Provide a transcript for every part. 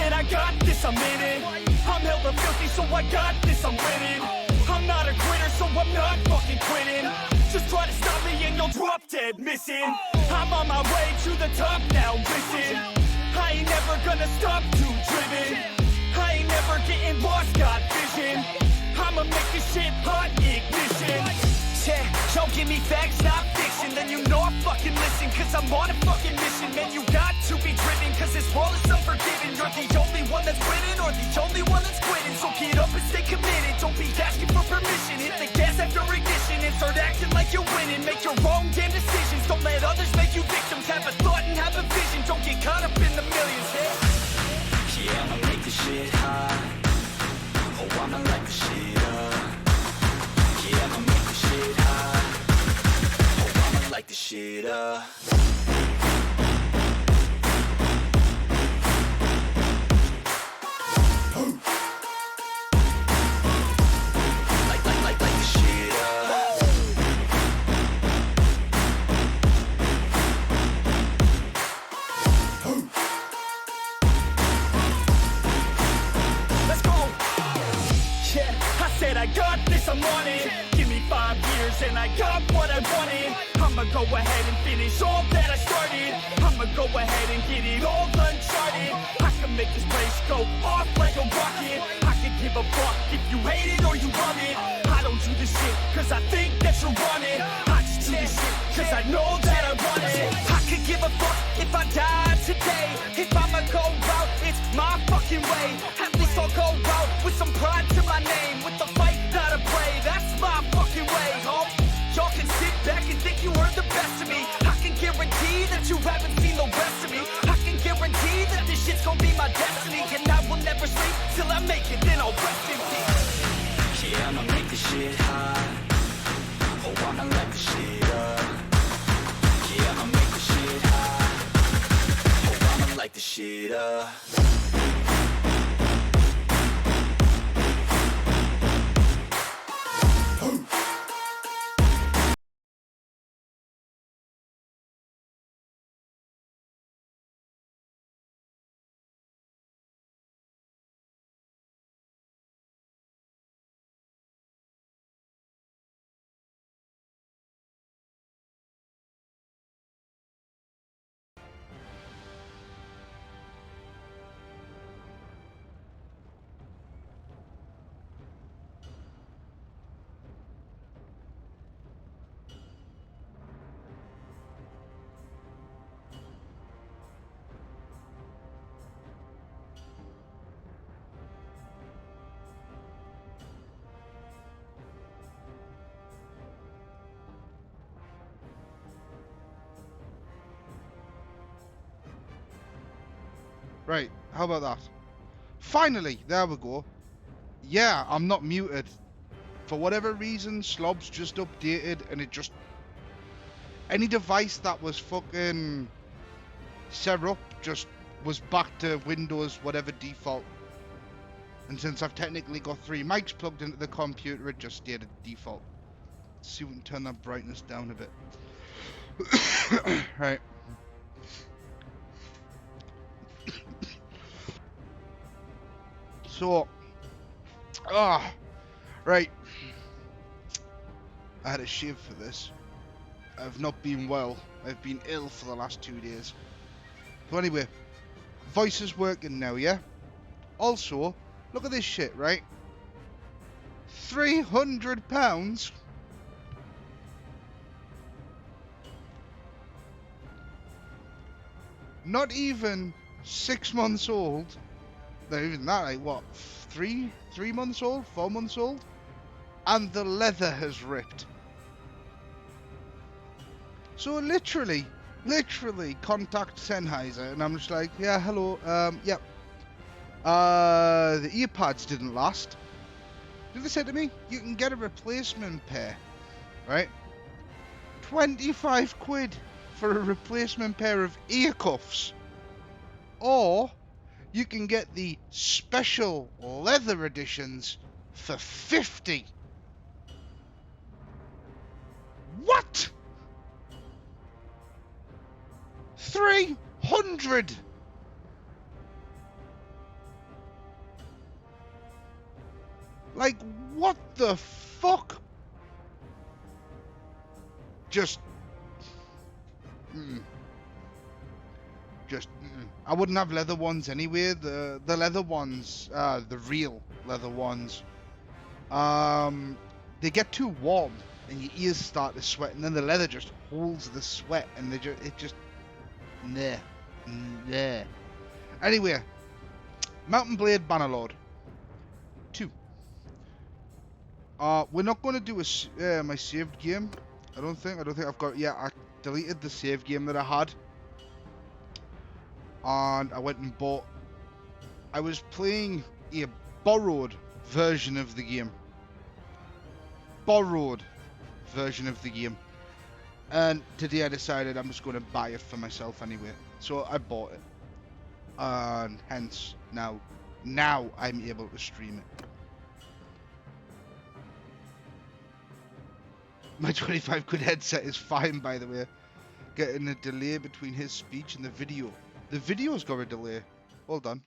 said I got this, I'm in it. I'm hella filthy, so I got this, I'm winning. I'm not a quitter, so I'm not fucking quitting. Just try to stop me and you'll drop dead missing. I'm on my way to the top now, listen. I ain't never gonna stop too driven. I ain't never getting lost, got vision. I'ma make this shit hot, ignition. Yeah, don't give me facts, not fiction. Then you know I fucking listen, cause I'm on a fucking mission. Man, you got to be driven, cause this world is unforgiving. You're the only one that's winning, or the only one that's quitting. So get up and stay committed, don't be asking for permission. Hit the gas after ignition and start acting like you're winning. Make your own damn decisions, don't let others make you victims. Have a thought and have a vision, don't get caught up in the millions. Yeah, I'ma make this shit hot. Oh, I'ma light the shit up. Yeah, I'ma make this shit hot. Oh, I'ma light this shit up. I'm on it. Give me 5 years and I got what I wanted. I'ma go ahead and finish all that I started. I'ma go ahead and get it all uncharted. I can make this place go off like a rocket. I can give a fuck if you hate it or you love it. I don't do this shit cause I think that you're on it. I just do this shit cause I know that I want it. I could give a fuck if I die today. If I'ma go out, it's my fucking way. At least I'll go out with some pride to my name. With the fight, not a play, that's my fucking way, ho. Y'all can sit back and think you heard the best of me. I can guarantee that you haven't seen the rest of me. I can guarantee that this shit's gonna be my destiny. And I will never sleep till I make it, then I'll rest in peace. Yeah, I'ma make this shit hot. Oh, I'ma light the shit up. Yeah, I'ma make this shit hot. Oh, I'ma light the shit up. Right, how about that? Finally, there we go. Yeah, I'm not muted. For whatever reason, SLOBS just updated and it just... Any device that was fucking set up just was back to Windows, whatever default. And since I've technically got 3 mics plugged into the computer, it just stayed at default. Let's see if we can turn that brightness down a bit. Right. So, right. I had a shave for this. I've not been well. I've been ill for the last 2 days. So anyway, voice is working now, yeah? Also, look at this shit, right? £300. Not even 6 months old. Not even that, like what? 3 months old? 4 months old? And the leather has ripped. So literally contact Sennheiser and I'm just like, yeah, hello, yeah. The earpads didn't last. Did they say to me, you can get a replacement pair, right? 25 quid for a replacement pair of ear cuffs. Or you can get the special leather editions for 50. What? 300. Like, what the fuck? Just, mm, I wouldn't have leather ones anyway. The leather ones, the real leather ones, they get too warm and your ears start to sweat, and then the leather just holds the sweat, and nah, nah. Anyway, Mountain Blade Bannerlord 2. We're not going to do my saved game. I don't think I've got. Yeah, I deleted the save game that I had, and I went and bought. I was playing a borrowed version of the game. Borrowed version of the game. And today I decided I'm just going to buy it for myself anyway. So I bought it. And hence, now I'm able to stream it. My 25 quid headset is fine, by the way. Getting a delay between his speech and the video. The video's got a delay. Hold on.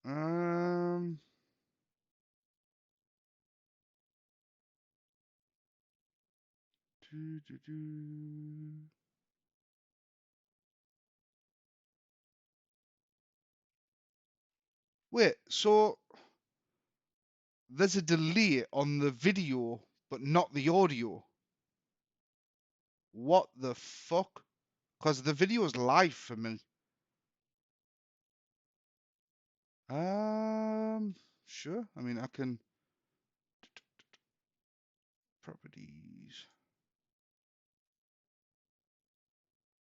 Um... Wait, so there's a delay on the video, but not the audio. What the fuck? Because the video is live for me. Sure. I mean, I can... Properties.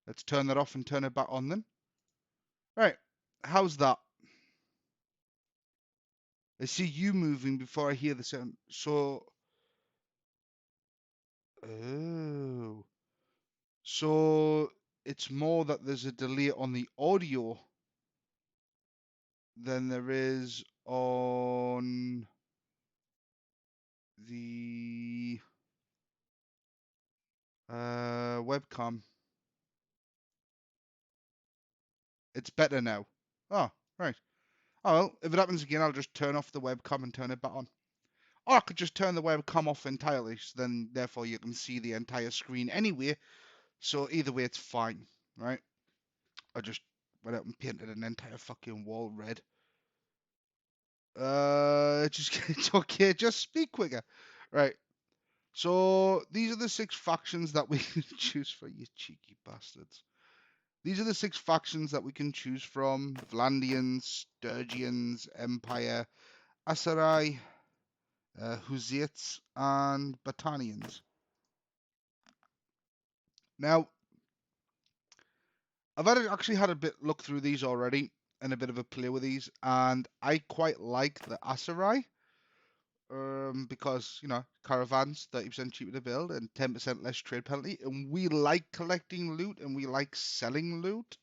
Let's turn that off and turn it back on then. Right. How's that? I see you moving before I hear the sound. So... Oh. So it's more that there's a delay on the audio than there is on the webcam. It's better now. Oh, right. Oh, well, if it happens again, I'll just turn off the webcam and turn it back on. Or I could just turn the webcam off entirely, so then therefore you can see the entire screen anyway. So either way, it's fine, right? I just went out and painted an entire fucking wall red. It's okay, just speak quicker. Right. So these are the 6 factions that we can choose for, you cheeky bastards. These are the 6 factions that we can choose from: Vlandians, Sturgians, Empire, Aserai, Huzaits, and Battanians. Now, I've actually had a bit look through these already and a bit of a play with these, and I quite like the Aserai. Because, you know, caravans, 30% cheaper to build and 10% less trade penalty. And we like collecting loot and we like selling loot.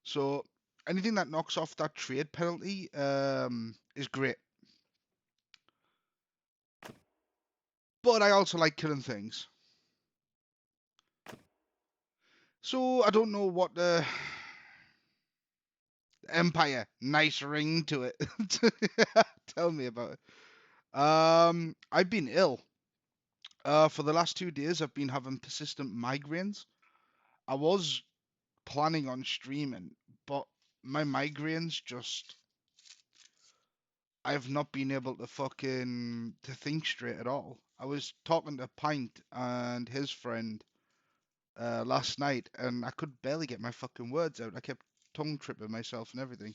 So anything that knocks off that trade penalty is great. But I also like killing things. So I don't know what the Empire, nice ring to it. Tell me about it. I've been ill. For the last 2 days, I've been having persistent migraines. I was planning on streaming, but my migraines just... I've not been able to to think straight at all. I was talking to Pint and his friend last night, and I could barely get my fucking words out. I kept tongue tripping myself and everything.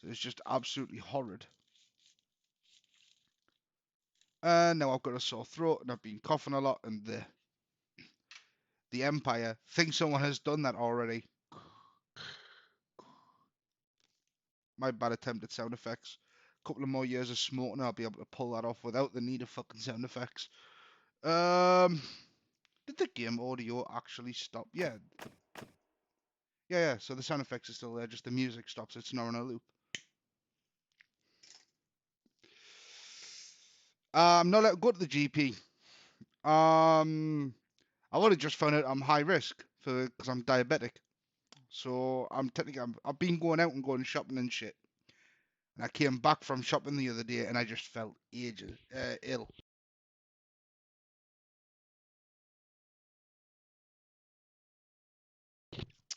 So it's just absolutely horrid. And now I've got a sore throat, and I've been coughing a lot, and the Empire thinks someone has done that already. My bad attempt at sound effects. A couple of more years of smoking, I'll be able to pull that off without the need of fucking sound effects. Did the game audio actually stop? Yeah. Yeah, so the sound effects are still there, just the music stops. It's not on a loop. I'm not allowed to go to the GP. I've only just found out I'm high risk because I'm diabetic. So I've been going out and going shopping and shit. And I came back from shopping the other day and I just felt ill.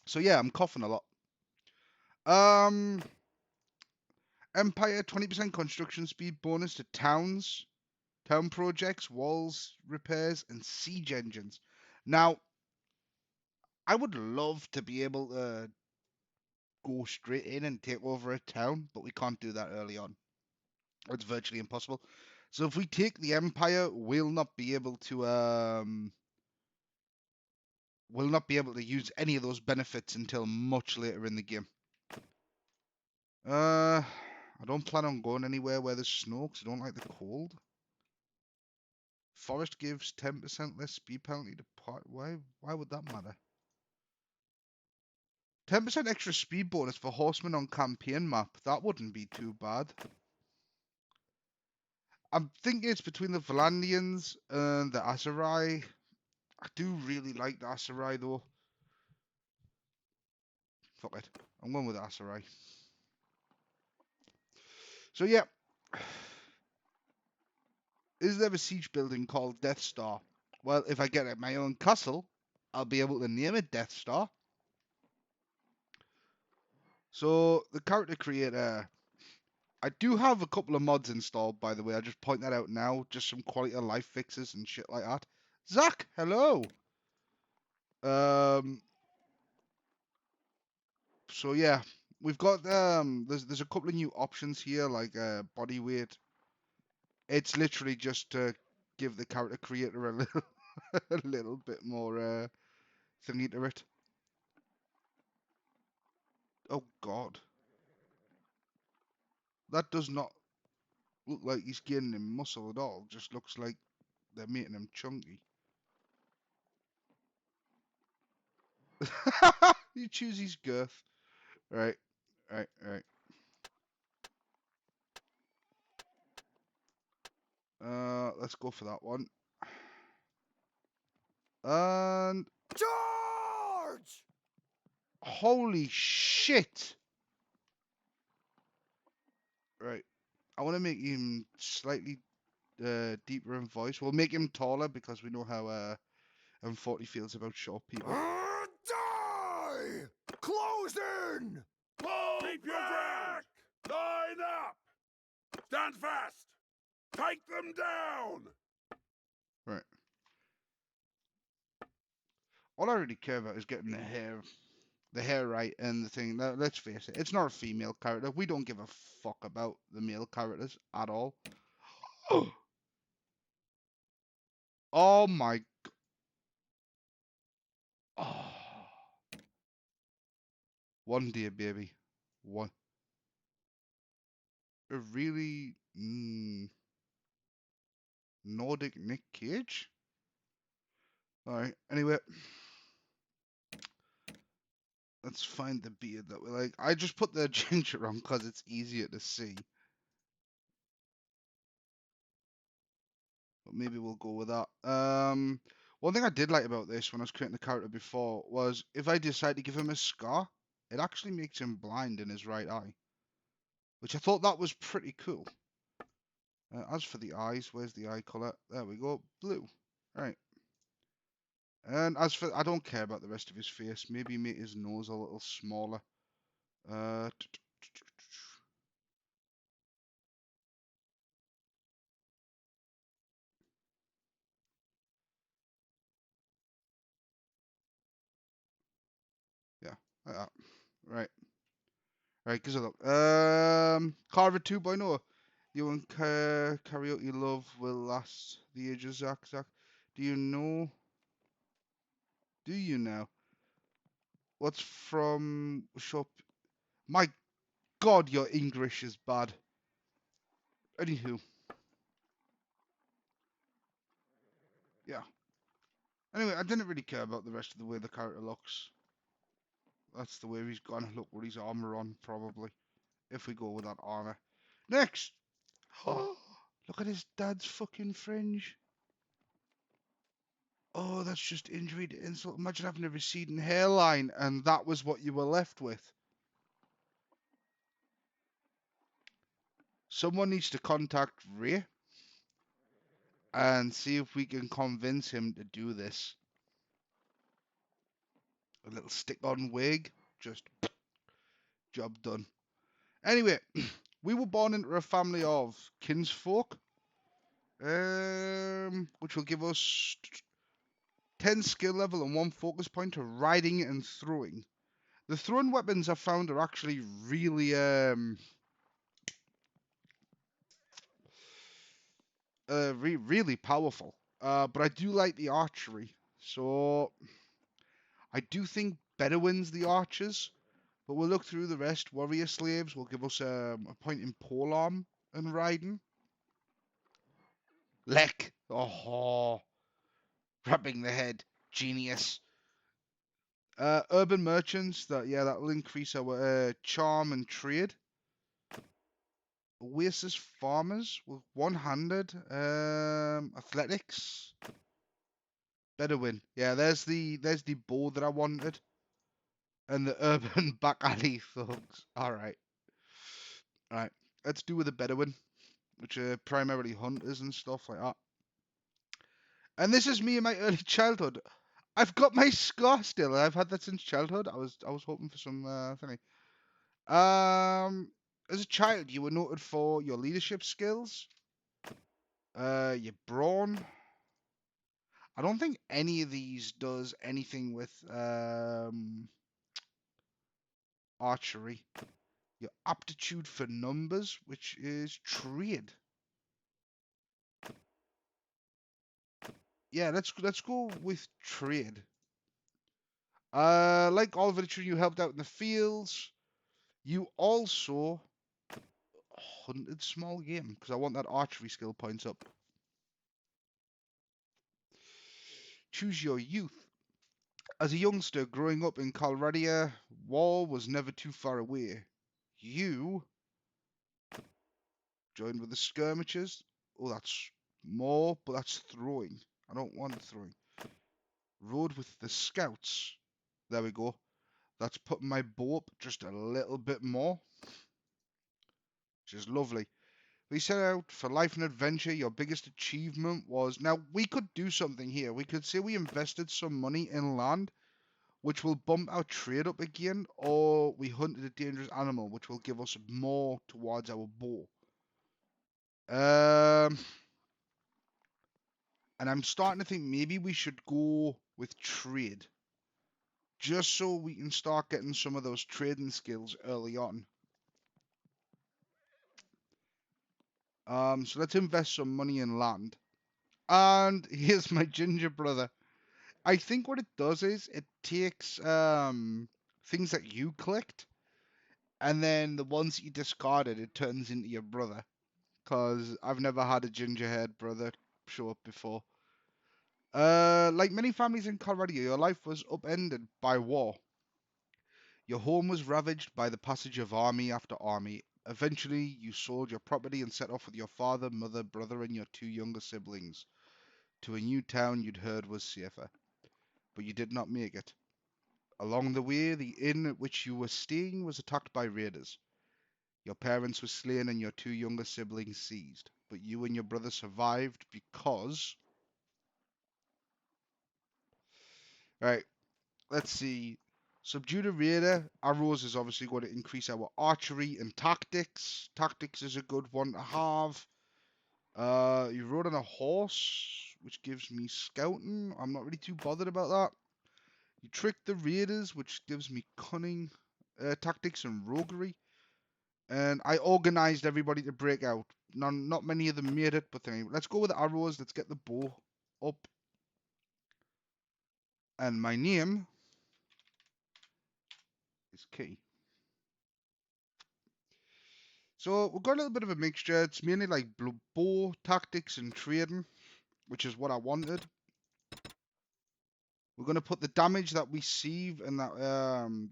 So yeah, I'm coughing a lot. Empire 20% construction speed bonus to towns, town projects, walls repairs, and siege engines. Now, I would love to be able to go straight in and take over a town, but we can't do that early on. It's virtually impossible. So if we take the Empire, we'll not be able to use any of those benefits until much later in the game. I don't plan on going anywhere where there's snow because I don't like the cold. Forest gives 10% less speed penalty to part. Why would that matter? 10% extra speed bonus for horsemen on campaign map. That wouldn't be too bad. I'm thinking it's between the Valandians and the Aserai. I do really like the Aserai though. Fuck it. I'm going with the Aserai. So yeah. Is there a siege building called Death Star? Well, if I get my own castle, I'll be able to name it Death Star. So the character creator, I do have a couple of mods installed, by the way. I just point that out now. Just some quality of life fixes and shit like that. Zach, hello. So yeah, we've got there's a couple of new options here like body weight. It's literally just to give the character creator a little a little bit more thingy to it. Oh god. That does not look like he's gaining in muscle at all. Just looks like they're making him chunky. You choose his girth. Right. Let's go for that one. And Charge! holy shit! Right. I want to make him slightly deeper in voice. We'll make him taller because we know how M40 feels about short people. Die! Close in! Keep your ground! Line up! Stand fast! Take them down! Right. All I really care about is getting the hair right and the thing. Now, let's face it, it's not a female character. We don't give a fuck about the male characters at all. Oh my. Oh. One day, baby. One. A really Nordic Nick Cage. All right. Anyway, let's find the beard that we like. I just put the ginger on because it's easier to see. But maybe we'll go with that. One thing I did like about this when I was creating the character before was if I decide to give him a scar, it actually makes him blind in his right eye, which I thought that was pretty cool. As for the eyes, where's the eye color? There we go, blue. Right. And as for, I don't care about the rest of his face. Maybe make his nose a little smaller. Uh, yeah, like that. Right. Right, because of that. Carver 2.0. You and karaoke love will last the ages, Zach. Do you know? Do you know? What's from shop? My God, your English is bad. Anywho, yeah. Anyway, I didn't really care about the rest of the way the character looks. That's the way he's gonna look with his armor on, probably. If we go with that armor. Next! Oh, look at his dad's fucking fringe. Oh, that's just injury to insult. Imagine having a receding hairline and that was what you were left with. Someone needs to contact Ray and see if we can convince him to do this. A little stick-on wig, just job done. Anyway, we were born into a family of kinsfolk, which will give us 10 skill level and 1 focus point to riding and throwing. The throwing weapons I found are actually really really powerful. But I do like the archery, so I do think Bedouins the archers. But we'll look through the rest. Warrior slaves will give us a point in polearm and riding. Lek, oh, rubbing the head, genius. Urban merchants, that will increase our charm and trade. Oasis farmers with one-handed athletics. Bedouin, yeah. There's the bow that I wanted, and the urban back alley thugs. All right. Let's do with the Bedouin, which are primarily hunters and stuff like that. And this is me in my early childhood. I've got my scar still. I've had that since childhood. I was hoping for some thingy. As a child, you were noted for your leadership skills, your brawn. I don't think any of these does anything with archery. Your aptitude for numbers, which is trade. Yeah, let's go with trade. Like all veteran, you helped out in the fields. You also hunted small game because I want that archery skill points up. Choose your youth. As a youngster growing up in Colorado, war was never too far away. You joined with the skirmishers. Oh, that's more, but that's throwing. I don't want throwing. Rode with the scouts. There we go. That's putting my bow up just a little bit more, which is lovely. We set out for life and adventure. Your biggest achievement was... Now, we could do something here. We could say we invested some money in land, which will bump our trade up again, or we hunted a dangerous animal, which will give us more towards our bow. And I'm starting to think maybe we should go with trade, just so we can start getting some of those trading skills early on. So let's invest some money in land. And here's my ginger brother. I think what it does is it takes things that you clicked, and then the ones that you discarded, it turns into your brother. Because I've never had a gingerhead brother show up before. Like many families in Colorado, your life was upended by war. Your home was ravaged by the passage of army after army. Eventually, you sold your property and set off with your father, mother, brother, and your 2 younger siblings to a new town you'd heard was safer. But you did not make it. Along the way, the inn at which you were staying was attacked by raiders. Your parents were slain and your 2 younger siblings seized. But you and your brother survived because... Right, let's see. Subdue the raider. Arrows is obviously going to increase our archery and tactics. Tactics is a good one to have. You rode on a horse, which gives me scouting. I'm not really too bothered about that. You tricked the raiders, which gives me cunning, tactics and roguery. And I organized everybody to break out. Not many of them made it, but anyway, let's go with the arrows. Let's get the bow up. And my name is Key. So we've got a little bit of a mixture. It's mainly like bow, tactics, and trading, which is what I wanted. We're going to put the damage that we receive and that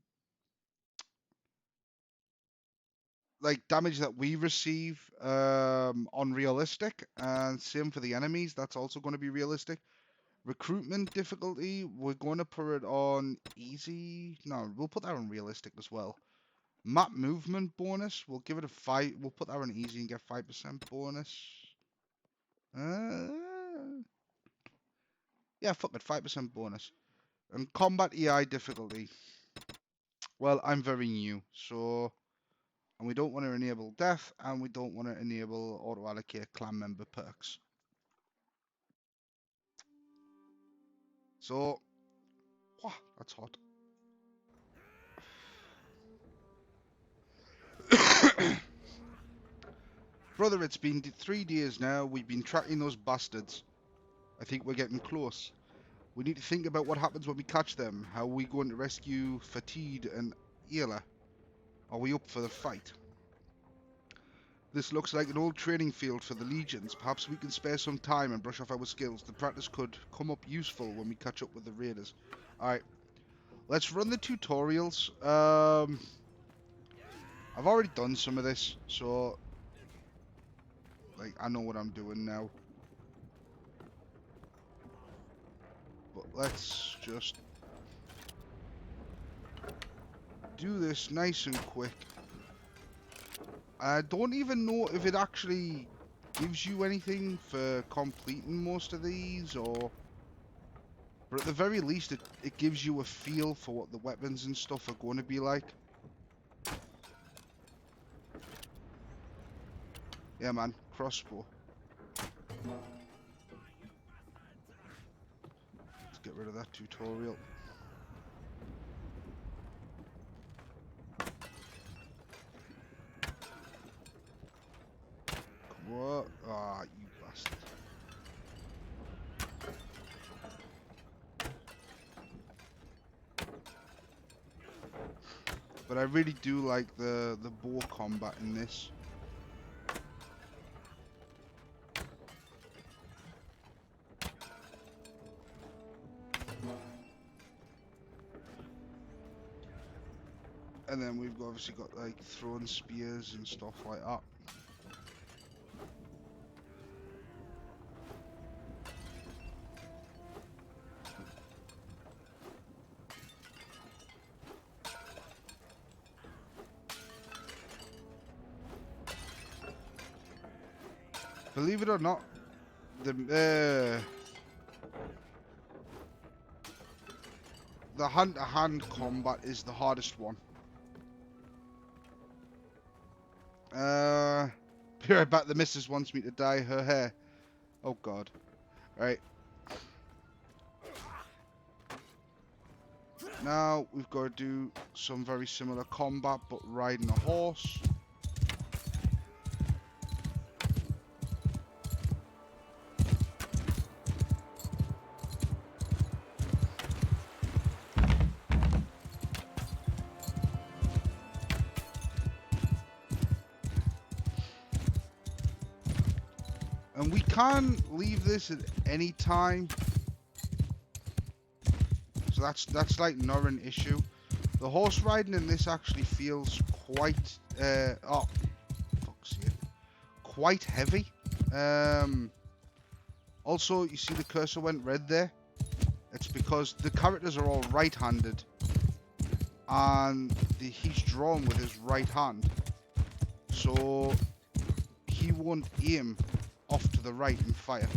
like damage that we receive on realistic, and same for the enemies. That's also going to be realistic. Recruitment difficulty, we're going to put it on easy. No, we'll put that on realistic as well. Map movement bonus, we'll give it a 5. We'll put that on easy and get 5% bonus. Yeah, fuck it, 5% bonus. And combat EI difficulty. Well, I'm very new, so... And we don't want to enable death, and we don't want to enable auto-allocate clan member perks. So... Wow, that's hot. Brother, it's been 3 days now. We've been tracking those bastards. I think we're getting close. We need to think about what happens when we catch them. How are we going to rescue Fatigued and Ayla? Are we up for the fight? This looks like an old training field for the legions. Perhaps we can spare some time and brush off our skills. The practice could come up useful when we catch up with the raiders. Alright. Let's run the tutorials. I've already done some of this, so... Like, I know what I'm doing now. But let's just... do this nice and quick. I don't even know if it actually gives you anything for completing most of these, or... But at the very least, it gives you a feel for what the weapons and stuff are going to be like. Yeah, man. Crossbow. Let's get rid of that tutorial. What? Ah, you bastard. But I really do like the bow combat in this. And then we've obviously got like throwing spears and stuff like that. Believe it or not, the hand-to-hand combat is the hardest one. Be right back. The missus wants me to dye her hair. Oh god. Right. Now we've got to do some very similar combat, but riding a horse. And we can leave this at any time. So that's like not an issue. The horse riding in this actually feels quite oh fuck's sake, quite heavy. Also, you see the cursor went red there. It's because the characters are all right-handed, and he's drawn with his right hand, so he won't aim off to the right and fire.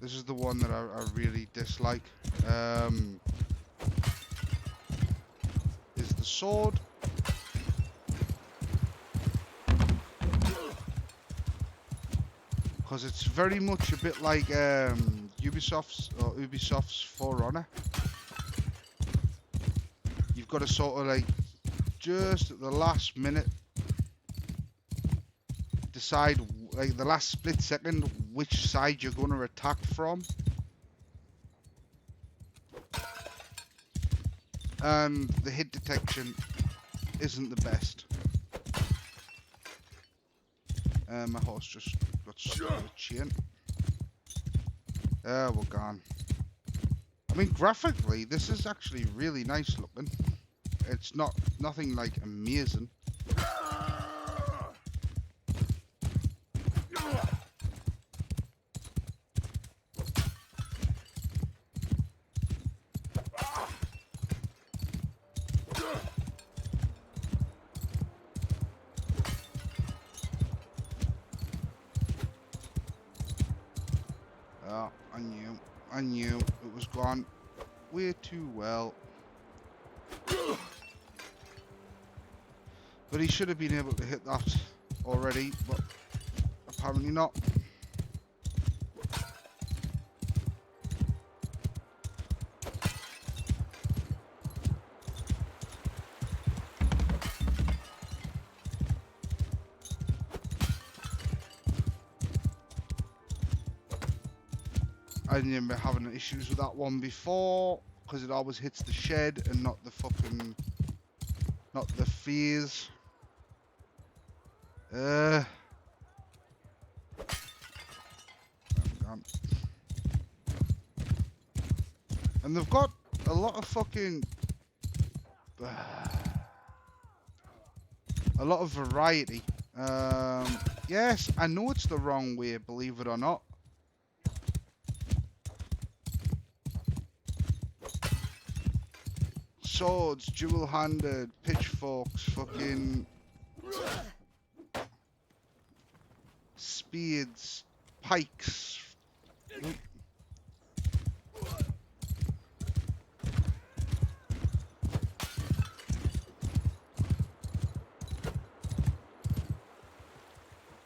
This is the one that I really dislike. Is the sword. Because it's very much a bit like Ubisoft's For Honor. You've got to sort of like just at the last minute decide, like the last split second, which side you're going to attack from. And the hit detection isn't the best. My horse just got stuck with a chain. We're gone. I mean, graphically, this is actually really nice looking. It's nothing like amazing. I knew it was gone way too well. But he should have been able to hit that already, but apparently not. I remember having issues with that one before, because it always hits the shed and not the phase. And they've got a lot of fucking a lot of variety. Yes, I know it's the wrong way, believe it or not. Swords, dual-handed, pitchforks, fucking spears, pikes.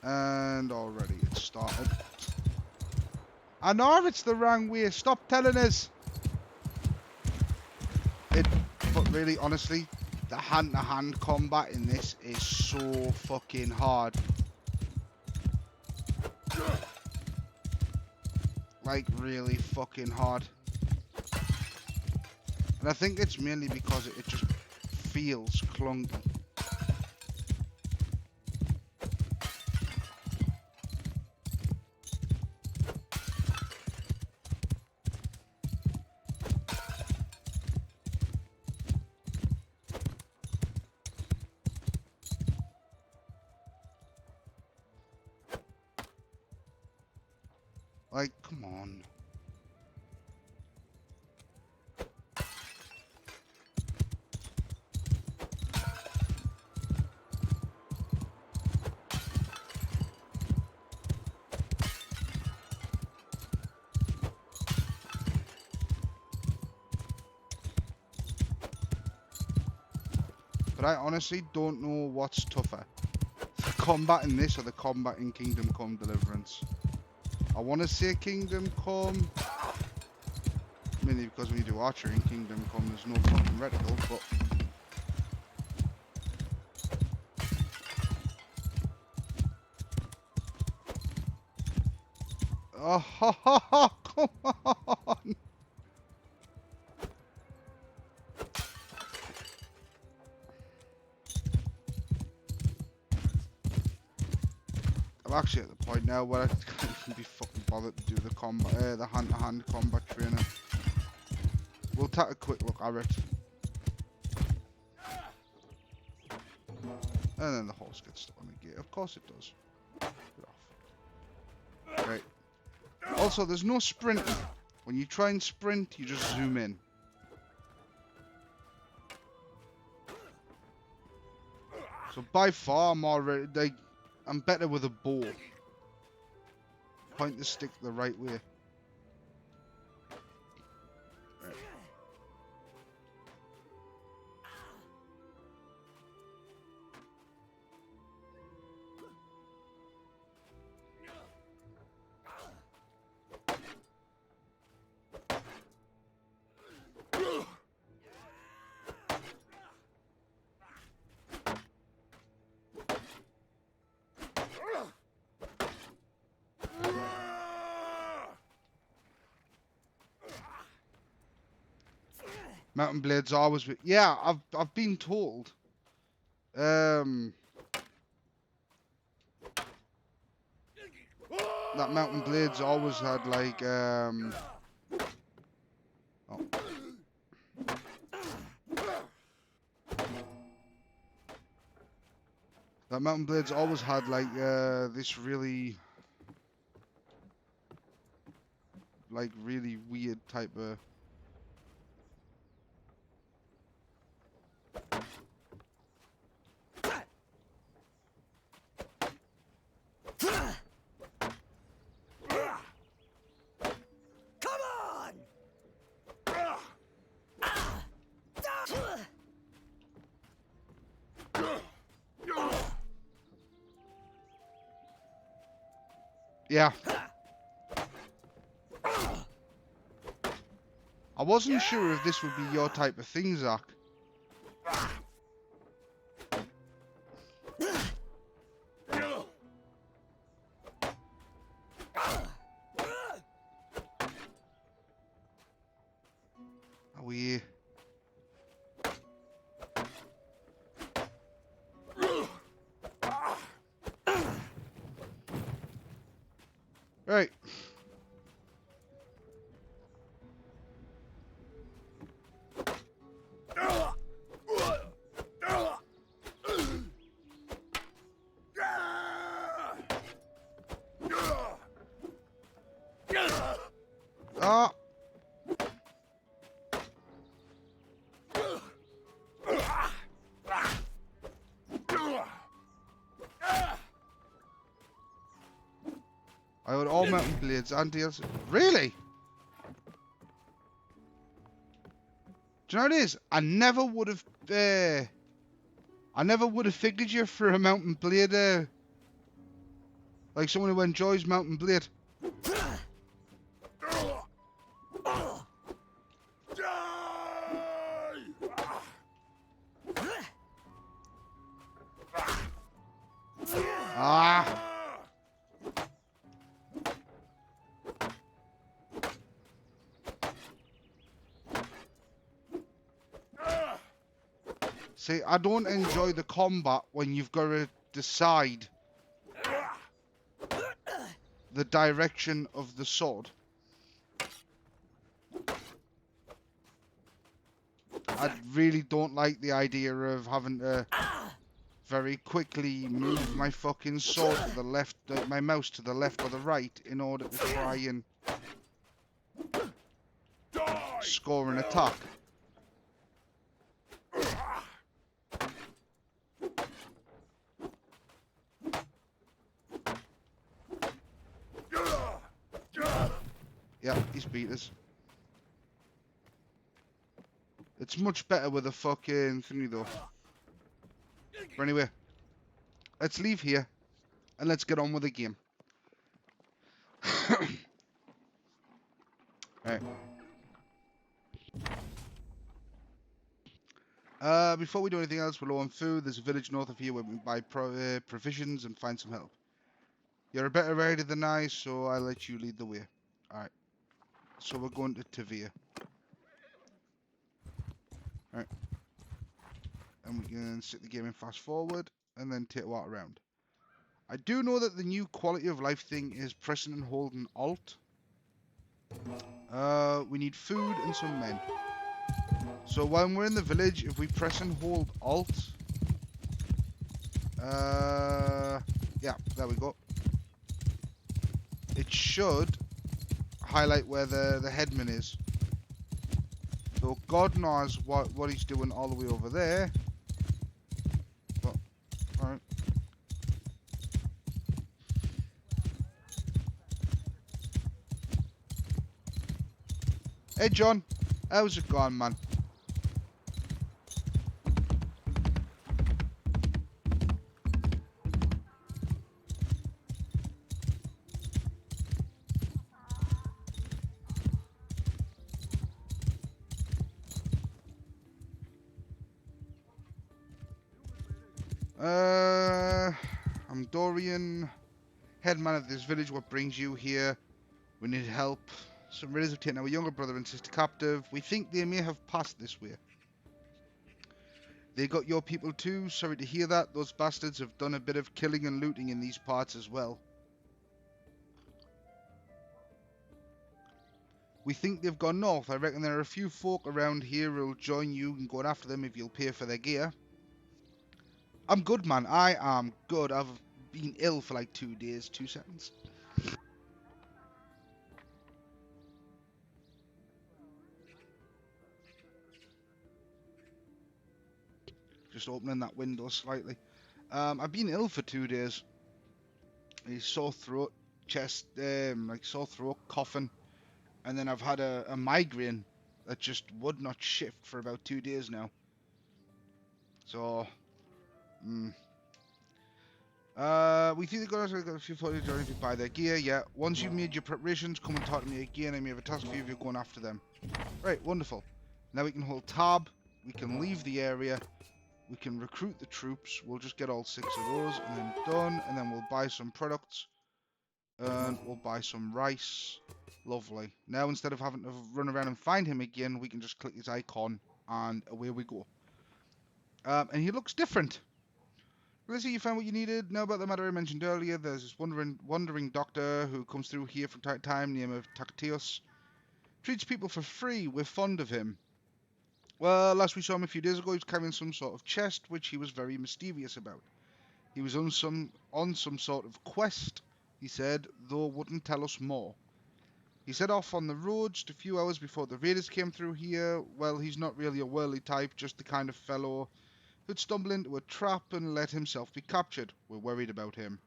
And already it started. I know it's the wrong way. Stop telling us. But really, honestly, the hand-to-hand combat in this is so fucking hard. Like, really fucking hard. And I think it's mainly because it just feels clunky. Like, come on. But I honestly don't know what's tougher. The combat in this or the combat in Kingdom Come Deliverance. I want to say Kingdom Come, mainly because when you do archery in Kingdom Come there's no fucking reticle, but oh, ho, ho, ho, come on! I'm actually at the point now where I can't even be fucking bothered to do the combat, the hand-to-hand combat training. We'll take a quick look at it. And then the horse gets stuck on the gate. Of course it does. Get off. Right. Also, there's no sprinting. When you try and sprint, you just zoom in. So by far, I'm better with a bow. Point the stick the right way. Right. Mountain blades always. Yeah, I've been told. That mountain blades always had like oh. That mountain blades always had like this really weird type of yeah. I wasn't sure if this would be your type of thing, Zach. Are we? Right. Ah. I got all mountain blades and deals. Really? Do you know what it is? I never would have figured you for a mountain blade. Like someone who enjoys mountain blade. Ah. See, I don't enjoy the combat when you've got to decide the direction of the sword. I really don't like the idea of having to very quickly move my fucking sword to the left, my mouse to the left or the right in order to try and score an attack. Yeah, he's beat us. It's much better with a fucking thingy though. But anyway, let's leave here and let's get on with the game. Alright. Before we do anything else, we're low on food. There's a village north of here where we can buy provisions and find some help. You're a better rider than I, so I'll let you lead the way. Alright. So we're going to Tavia. Alright. And we can sit the game in fast forward and then take a walk around. I do know that the new quality of life thing is pressing and holding Alt. We need food and some men. So when we're in the village, if we press and hold Alt, yeah, there we go. It should highlight where the headman is. So God knows what he's doing all the way over there. But, alright. Hey John, how's it going, man? I'm Dorian, headman of this village. What brings you here? We need help. Some raiders have taken our younger brother and sister captive. We think they may have passed this way. They got your people too. Sorry to hear that. Those bastards have done a bit of killing and looting in these parts as well. We think they've gone north. I reckon there are a few folk around here who'll join you in going after them if you'll pay for their gear. I'm good, man. I am good. I've been ill for like 2 days. 2 seconds. Just opening that window slightly. I've been ill for 2 days. A sore throat, chest, like sore throat, coughing, and then I've had a migraine that just would not shift for about 2 days now. So, we think they're going to go a few footage or anything buy their gear. Yeah, once you've made your preparations, come and talk to me again. I may have a task for you if you're going after them. Right, wonderful. Now we can hold tab. We can leave the area. We can recruit the troops. We'll just get all 6 of those and then done. And then we'll buy some products. And we'll buy some rice. Lovely. Now instead of having to run around and find him again, we can just click his icon and away we go. And he looks different. Let's see, you found what you needed. Now about the matter I mentioned earlier. There's this wandering doctor who comes through here from time to time, name of Tecknet. Treats people for free. We're fond of him. Well, last we saw him a few days ago, he was carrying some sort of chest, which he was very mysterious about. He was on some sort of quest, he said, though wouldn't tell us more. He set off on the road just a few hours before the raiders came through here. Well, he's not really a worldly type, just the kind of fellow who'd stumble into a trap and let himself be captured. We're worried about him.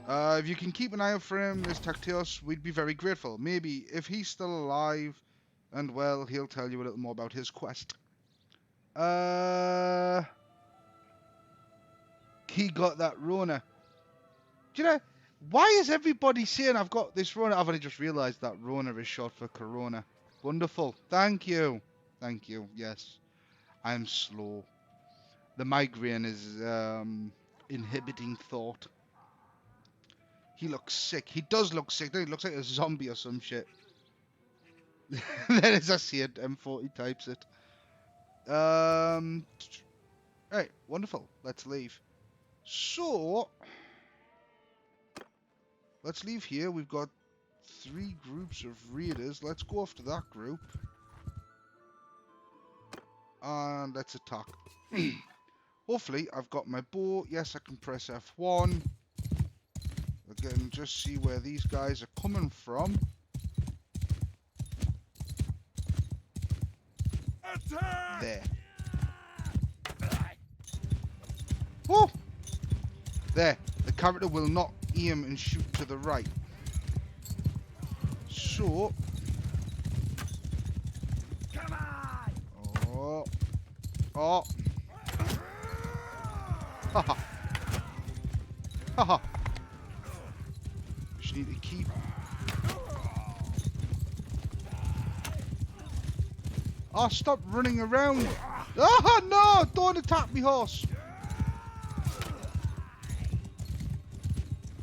If you can keep an eye out for him, Miss Tecknet, we'd be very grateful. Maybe, if he's still alive, and well, he'll tell you a little more about his quest. He got that Rona. Do you know, why is everybody saying I've got this Rona? I've only just realised that Rona is short for Corona. Wonderful. Thank you. Thank you. Yes. I'm slow. The migraine is inhibiting thought. He looks sick. He does look sick. He looks like a zombie or some shit. There is, I see it. M40 types it. Right, wonderful. Let's leave. So, let's leave here. We've got 3 groups of raiders. Let's go after that group. And let's attack. Hopefully, I've got my bow. Yes, I can press F1. Again, just see where these guys are coming from. There. Woo! There. The character will not aim and shoot to the right. So. Come on! Oh. Oh. Haha. Haha. Just need to keep. Oh, stop running around. Oh, no! Don't attack me, horse.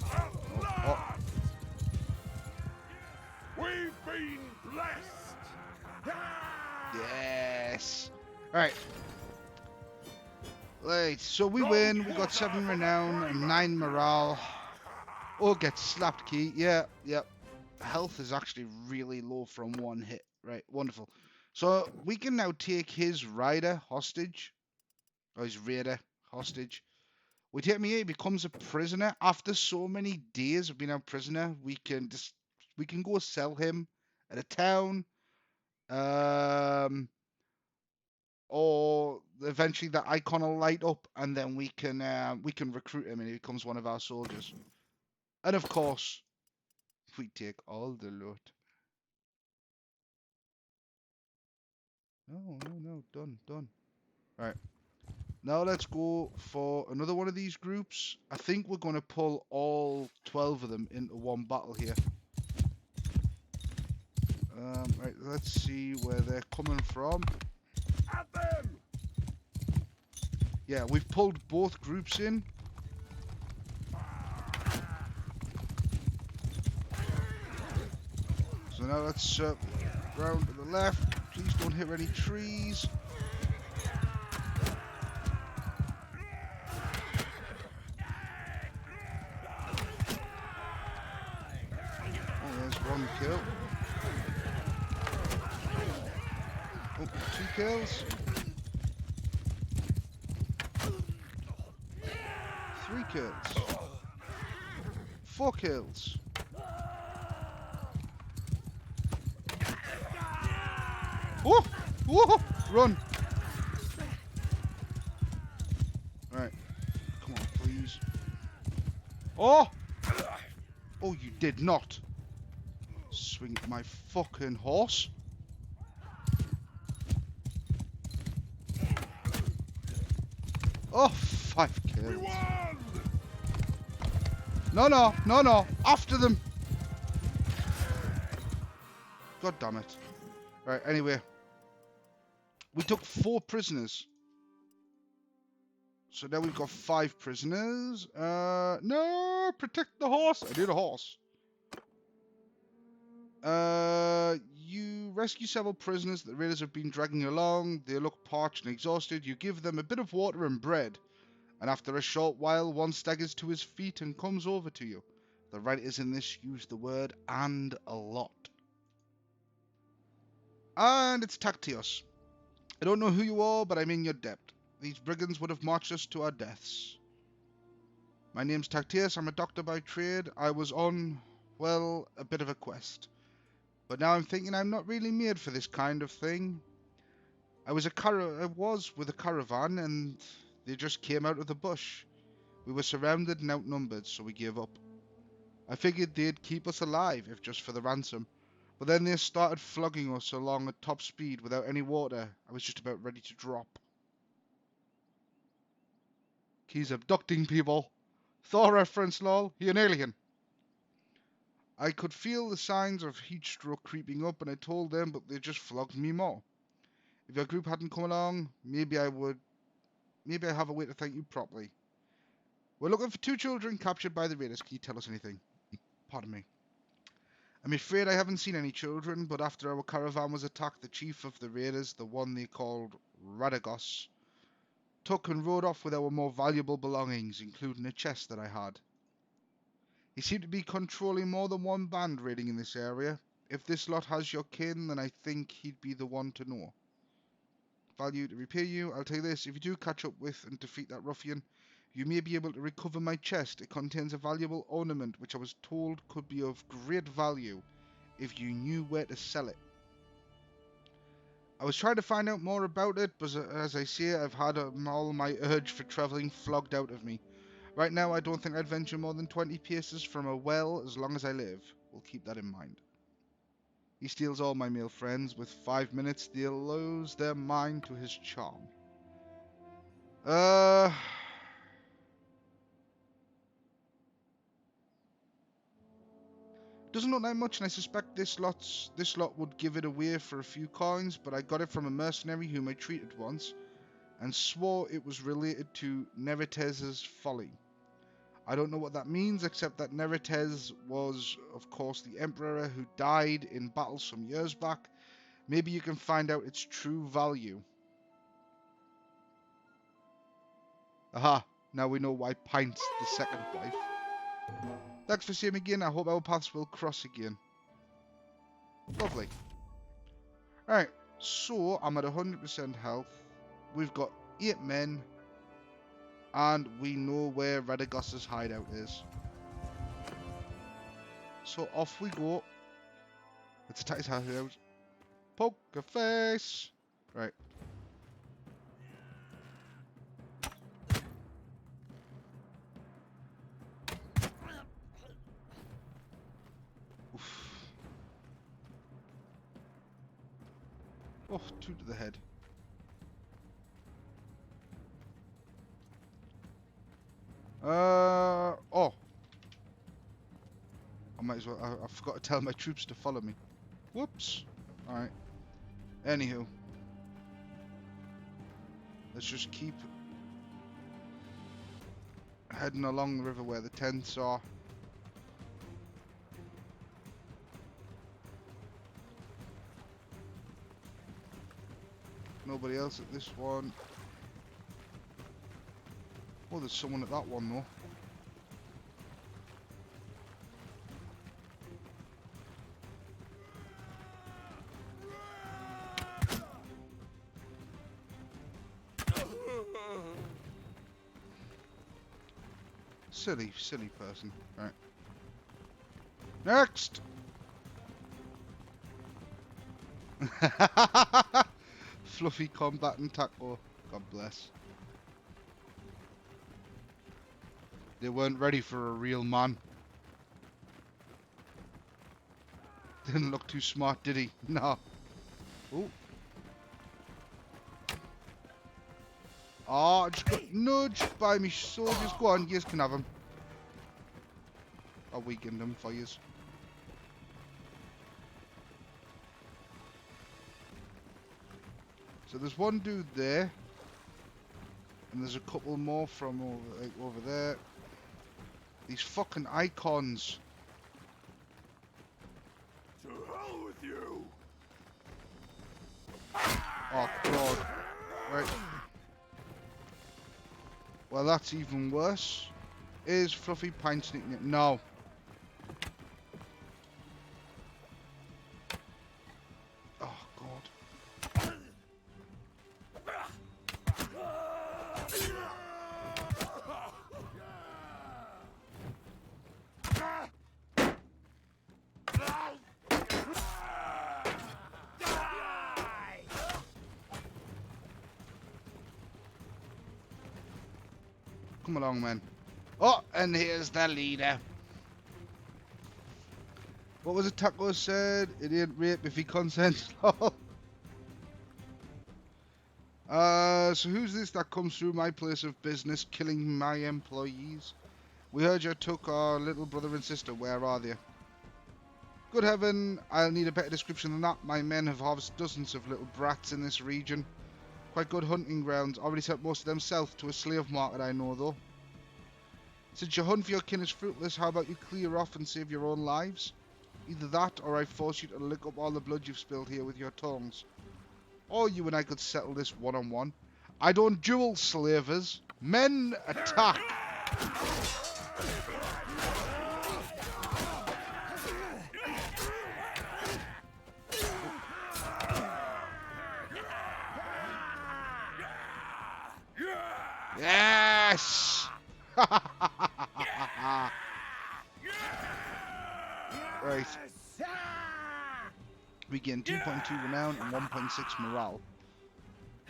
Oh. We've been blessed. Yes. Alright. Right, so we win. We got 7 renown and 9 morale. Oh, get slapped, Key. Yeah, yep. Health is actually really low from 1 hit. Right, wonderful. So we can now take his rider hostage, or his raider hostage. We take him here, he becomes a prisoner. After so many days of being a prisoner, we can go sell him at a town, or eventually the icon will light up, and then we can recruit him, and he becomes one of our soldiers. And of course, we take all the loot. No, done. Alright. Now let's go for another one of these groups. I think we're going to pull all 12 of them into one battle here. Right, let's see where they're coming from. At them! Yeah, we've pulled both groups in. So now let's round to the left. Please don't hit any trees. Oh, there's one kill. Oh, 2 kills. 3 kills. 4 kills. Oh! Whoa! Run! Right. Come on, please. Oh! Oh, you did not. Swing at my fucking horse. Oh, 5 kills. No, no, no, no. After them. God damn it. Right, anyway. We took 4 prisoners. So now we've got 5 prisoners. No, protect the horse. I need a horse. You rescue several prisoners that the raiders have been dragging along. They look parched and exhausted. You give them a bit of water and bread. And after a short while, one staggers to his feet and comes over to you. The writers in this use the word "and" a lot. And it's Tactios. I don't know who you are, but I'm in your debt. These brigands would have marched us to our deaths. My name's Tactios. I'm a doctor by trade. I was on, well, a bit of a quest. But now I'm thinking I'm not really made for this kind of thing. I was with a caravan, and they just came out of the bush. We were surrounded and outnumbered, so we gave up. I figured they'd keep us alive, if just for the ransom. But then they started flogging us along at top speed without any water. I was just about ready to drop. He's abducting people. Thor reference, lol. He an alien. I could feel the signs of heat stroke creeping up, and I told them, but they just flogged me more. If your group hadn't come along, maybe I have a way to thank you properly. We're looking for 2 children captured by the raiders. Can you tell us anything? Pardon me. I'm afraid I haven't seen any children, but after our caravan was attacked, the chief of the raiders, the one they called Radagos, took and rode off with our more valuable belongings, including a chest that I had. He seemed to be controlling more than one band raiding in this area. If this lot has your kin, then I think he'd be the one to know. Value to repay you. I'll tell you this, if you do catch up with and defeat that ruffian, you may be able to recover my chest. It contains a valuable ornament, which I was told could be of great value if you knew where to sell it. I was trying to find out more about it, but as I say, I've had all my urge for travelling flogged out of me. Right now, I don't think I'd venture more than 20 paces from a well as long as I live. We'll keep that in mind. He steals all my male friends. With 5 minutes, they'll lose their mind to his charm. Doesn't look like much, and I suspect this lot would give it away for a few coins, but I got it from a mercenary whom I treated once, and swore it was related to Neretez's folly. I don't know what that means, except that Neretez was, of course, the emperor who died in battle some years back. Maybe you can find out its true value. Aha, now we know why Pint's the second wife. Thanks for seeing me again. I hope our paths will cross again. Lovely. Alright, so I'm at 100% health. We've got 8 men. And we know where Radagos' hideout is. So off we go. Let's attack his hideout. Poker face! Right. Oof. Oh, 2 to the head. Oh. I might as well, I forgot to tell my troops to follow me. Whoops. Alright. Anywho. Let's just keep heading along the river where the tents are. Nobody else at this one. Oh, there's someone at that one though. Silly person. Right. Next! Fluffy combatant taco. God bless. They weren't ready for a real man. Didn't look too smart, did he? No. Oh. Oh, I just got nudged by me soldiers. Go on, yous can have him. I weakened him for yous. So there's one dude there. And there's a couple more from over there. These fucking icons. To hell with you! Oh god. Right. Well, that's even worse. Is Fluffy Pine sneaking it? No. Oh god. Come along, man. Oh, and here's the leader. What was it Taco said? Idiot rape if he consents. So who's this that comes through my place of business killing my employees? We heard you took our little brother and sister. Where are they? Good heaven, I'll need a better description than that. My men have harvested dozens of little brats in this region. Quite good hunting grounds. Already sent most of them south to a slave market, I know though. Since your hunt for your kin is fruitless, how about you clear off and save your own lives? Either that, or I force you to lick up all the blood you've spilled here with your tongues. Or you and I could settle this one-on-one. I don't duel slavers. Men attack! Yes! Right. We gain 2.2 renown and 1.6 morale.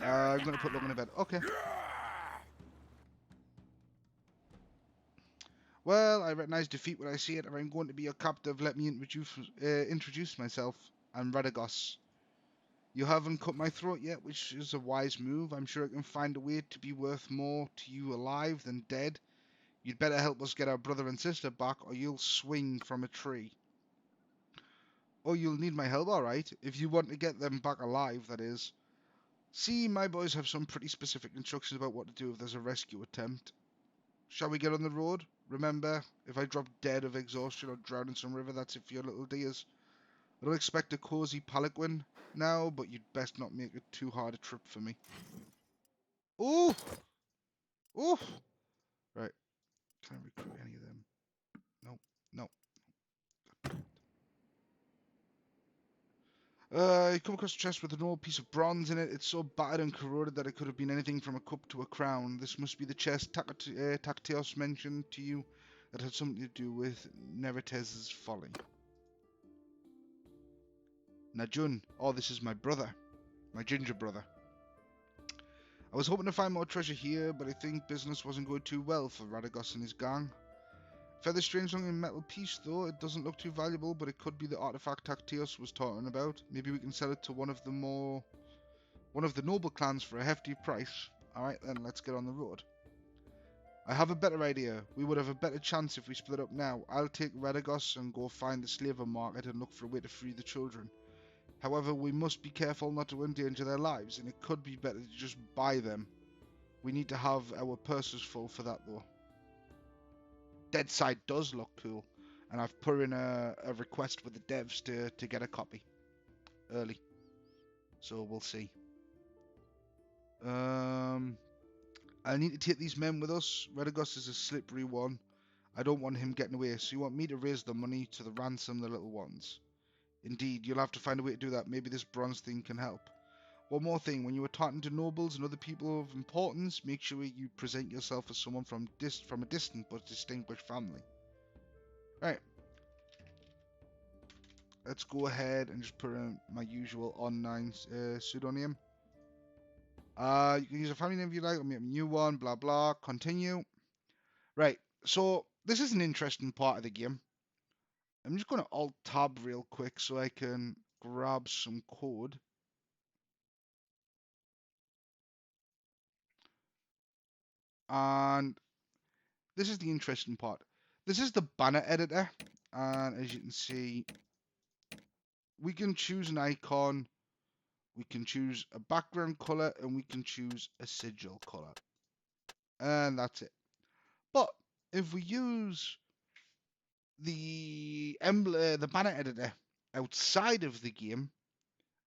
I'm going to put Logan to bed. Okay. Well, I recognize defeat when I see it. If I'm going to be your captive, let me introduce myself. I'm Radagos. You haven't cut my throat yet, which is a wise move. I'm sure I can find a way to be worth more to you alive than dead. You'd better help us get our brother and sister back, or you'll swing from a tree. Oh, you'll need my help, alright. If you want to get them back alive, that is. See, my boys have some pretty specific instructions about what to do if there's a rescue attempt. Shall we get on the road? Remember, if I drop dead of exhaustion or drown in some river, that's it for your little dears. I don't expect a cozy palanquin now, but you'd best not make it too hard a trip for me. Ooh! Ooh! Right. Can I recruit any of them? No. No. I come across a chest with an old piece of bronze in it. It's so battered and corroded that it could have been anything from a cup to a crown. This must be the chest Tacktios mentioned to you that had something to do with Neretez's folly. Najun. Oh, this is my brother. My ginger brother. I was hoping to find more treasure here, but I think business wasn't going too well for Radagos and his gang. Fairly strange looking metal piece though. It doesn't look too valuable, but it could be the artifact Tacktios was talking about. Maybe we can sell it to one of the noble clans for a hefty price. Alright then, let's get on the road. I have a better idea. We would have a better chance if we split up now. I'll take Radagos and go find the slaver market and look for a way to free the children. However, we must be careful not to endanger their lives, and it could be better to just buy them. We need to have our purses full for that though. Deadside does look cool, and I've put in a request with the devs to get a copy early, so we'll see. I need to take these men with us. Redagos is a slippery one. I don't want him getting away, so you want me to raise the money to the ransom the little ones. Indeed, you'll have to find a way to do that. Maybe this bronze thing can help. One more thing, when you are talking to nobles and other people of importance, make sure you present yourself as someone from a distant but distinguished family. Right. Let's go ahead and just put in my usual online pseudonym. You can use a family name if you like, or make a new one, blah blah, continue. Right, so this is an interesting part of the game. I'm just going to Alt-Tab real quick so I can grab some code. And this is the interesting part. This is the banner editor, and as you can see, we can choose an icon, we can choose a background color, and we can choose a sigil color. And that's it. But if we use the banner editor outside of the game,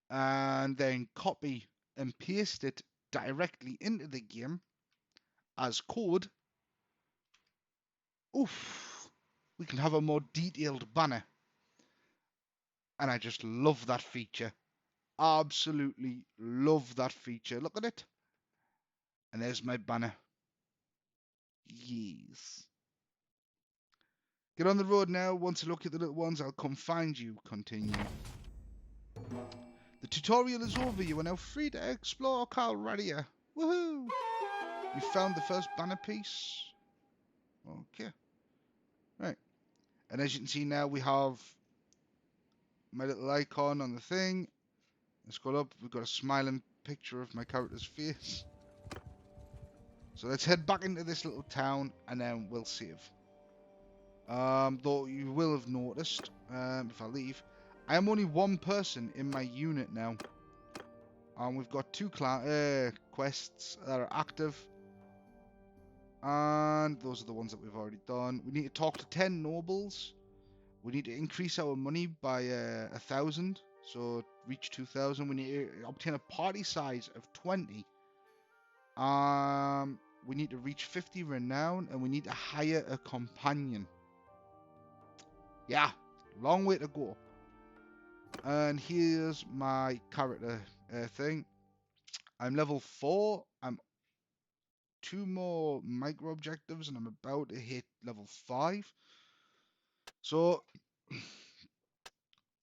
and then copy and paste it directly into the game as code, oof, we can have a more detailed banner. And I just love that feature. Absolutely love that feature. Look at it. And there's my banner. Yes. Get on the road now. Once I look at the little ones, I'll come find you. Continue. The tutorial is over. You are now free to explore Calradia. Woohoo! You found the first banner piece. Okay. Right. And as you can see now, we have my little icon on the thing. Let's go up. We've got a smiling picture of my character's face. So let's head back into this little town and then we'll save. Though you will have noticed, if I leave, I am only one person in my unit now. We've got two quests that are active. And those are the ones that we've already done. We need to talk to 10 nobles. We need to increase our money by 1,000. So reach 2,000. We need to obtain a party size of 20. We need to reach 50 renown, and we need to hire a companion. Yeah, long way to go. And here's my character thing. I'm level 4. I'm 2 more micro objectives, and I'm about to hit level 5. So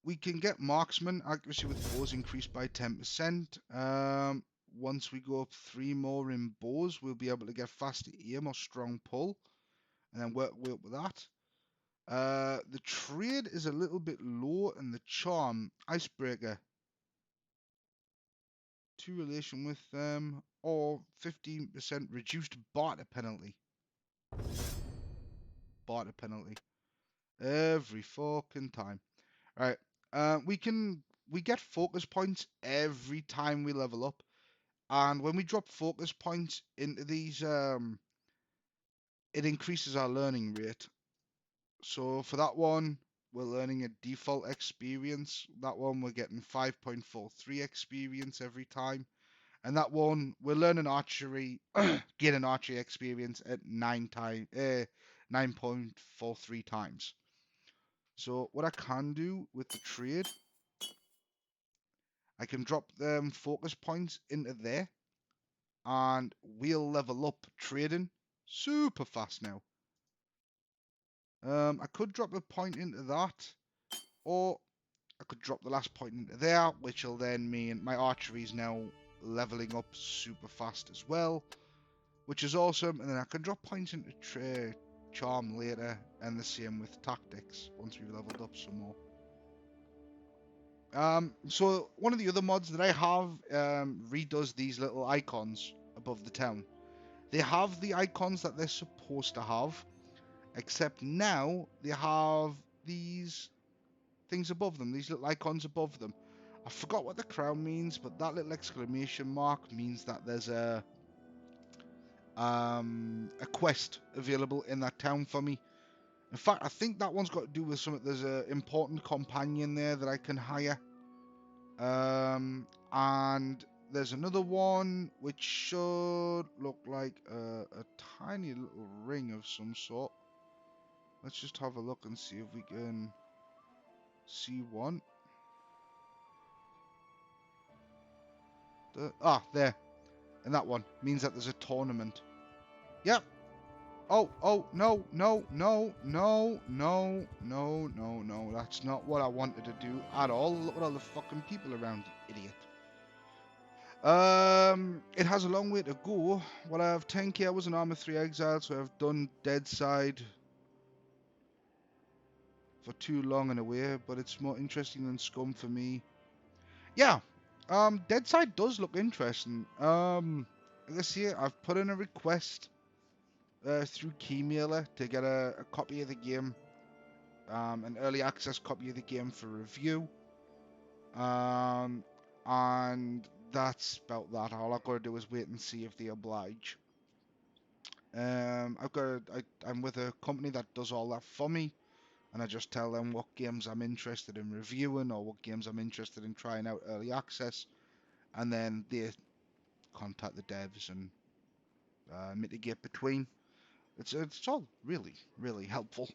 we can get marksman accuracy with bows increased by 10%. Once we go up 3 more in bows, we'll be able to get faster aim or strong pull, and then work up with that. The trade is a little bit low, and the charm, icebreaker, to relation with them, or 15% reduced barter penalty. Barter penalty. Every fucking time. Right. We get focus points every time we level up. And when we drop focus points into these, it increases our learning rate. So for that one, we're learning a default experience. That one, we're getting 5.43 experience every time. And that one, we're learning archery, getting archery experience at 9.43 times. So what I can do with the trade, I can drop them focus points into there, and we'll level up trading super fast now. I could drop a point into that, or I could drop the last point into there, which will then mean my archery is now leveling up super fast as well, which is awesome. And then I can drop points into charm later, and the same with tactics once we've leveled up some more. So one of the other mods that I have redoes these little icons above the town. They have the icons that they're supposed to have, except now they have these things above them, these little icons above them. I forgot what the crown means, but that little exclamation mark means that there's a quest available in that town for me. In fact, I think that one's got to do with something. There's an important companion there that I can hire. And there's another one which should look like a tiny little ring of some sort. Let's just have a look and see if we can see one. There. And that one means that there's a tournament. Yep. Oh, no. That's not what I wanted to do at all. Look at all the fucking people around, you idiot. It has a long way to go. Well, I have 10k hours in Arma 3 Exile, so I've done Dead Side for too long in a way, but it's more interesting than Scum for me. Yeah, Dead Side does look interesting. This year I've put in a request through Keymailer to get a copy of the game, an early access copy of the game for review. And that's about that. All I've got to do is wait and see if they oblige. I'm with a company that does all that for me, and I just tell them what games I'm interested in reviewing or what games I'm interested in trying out early access, and then they contact the devs and mitigate between. It's all really helpful.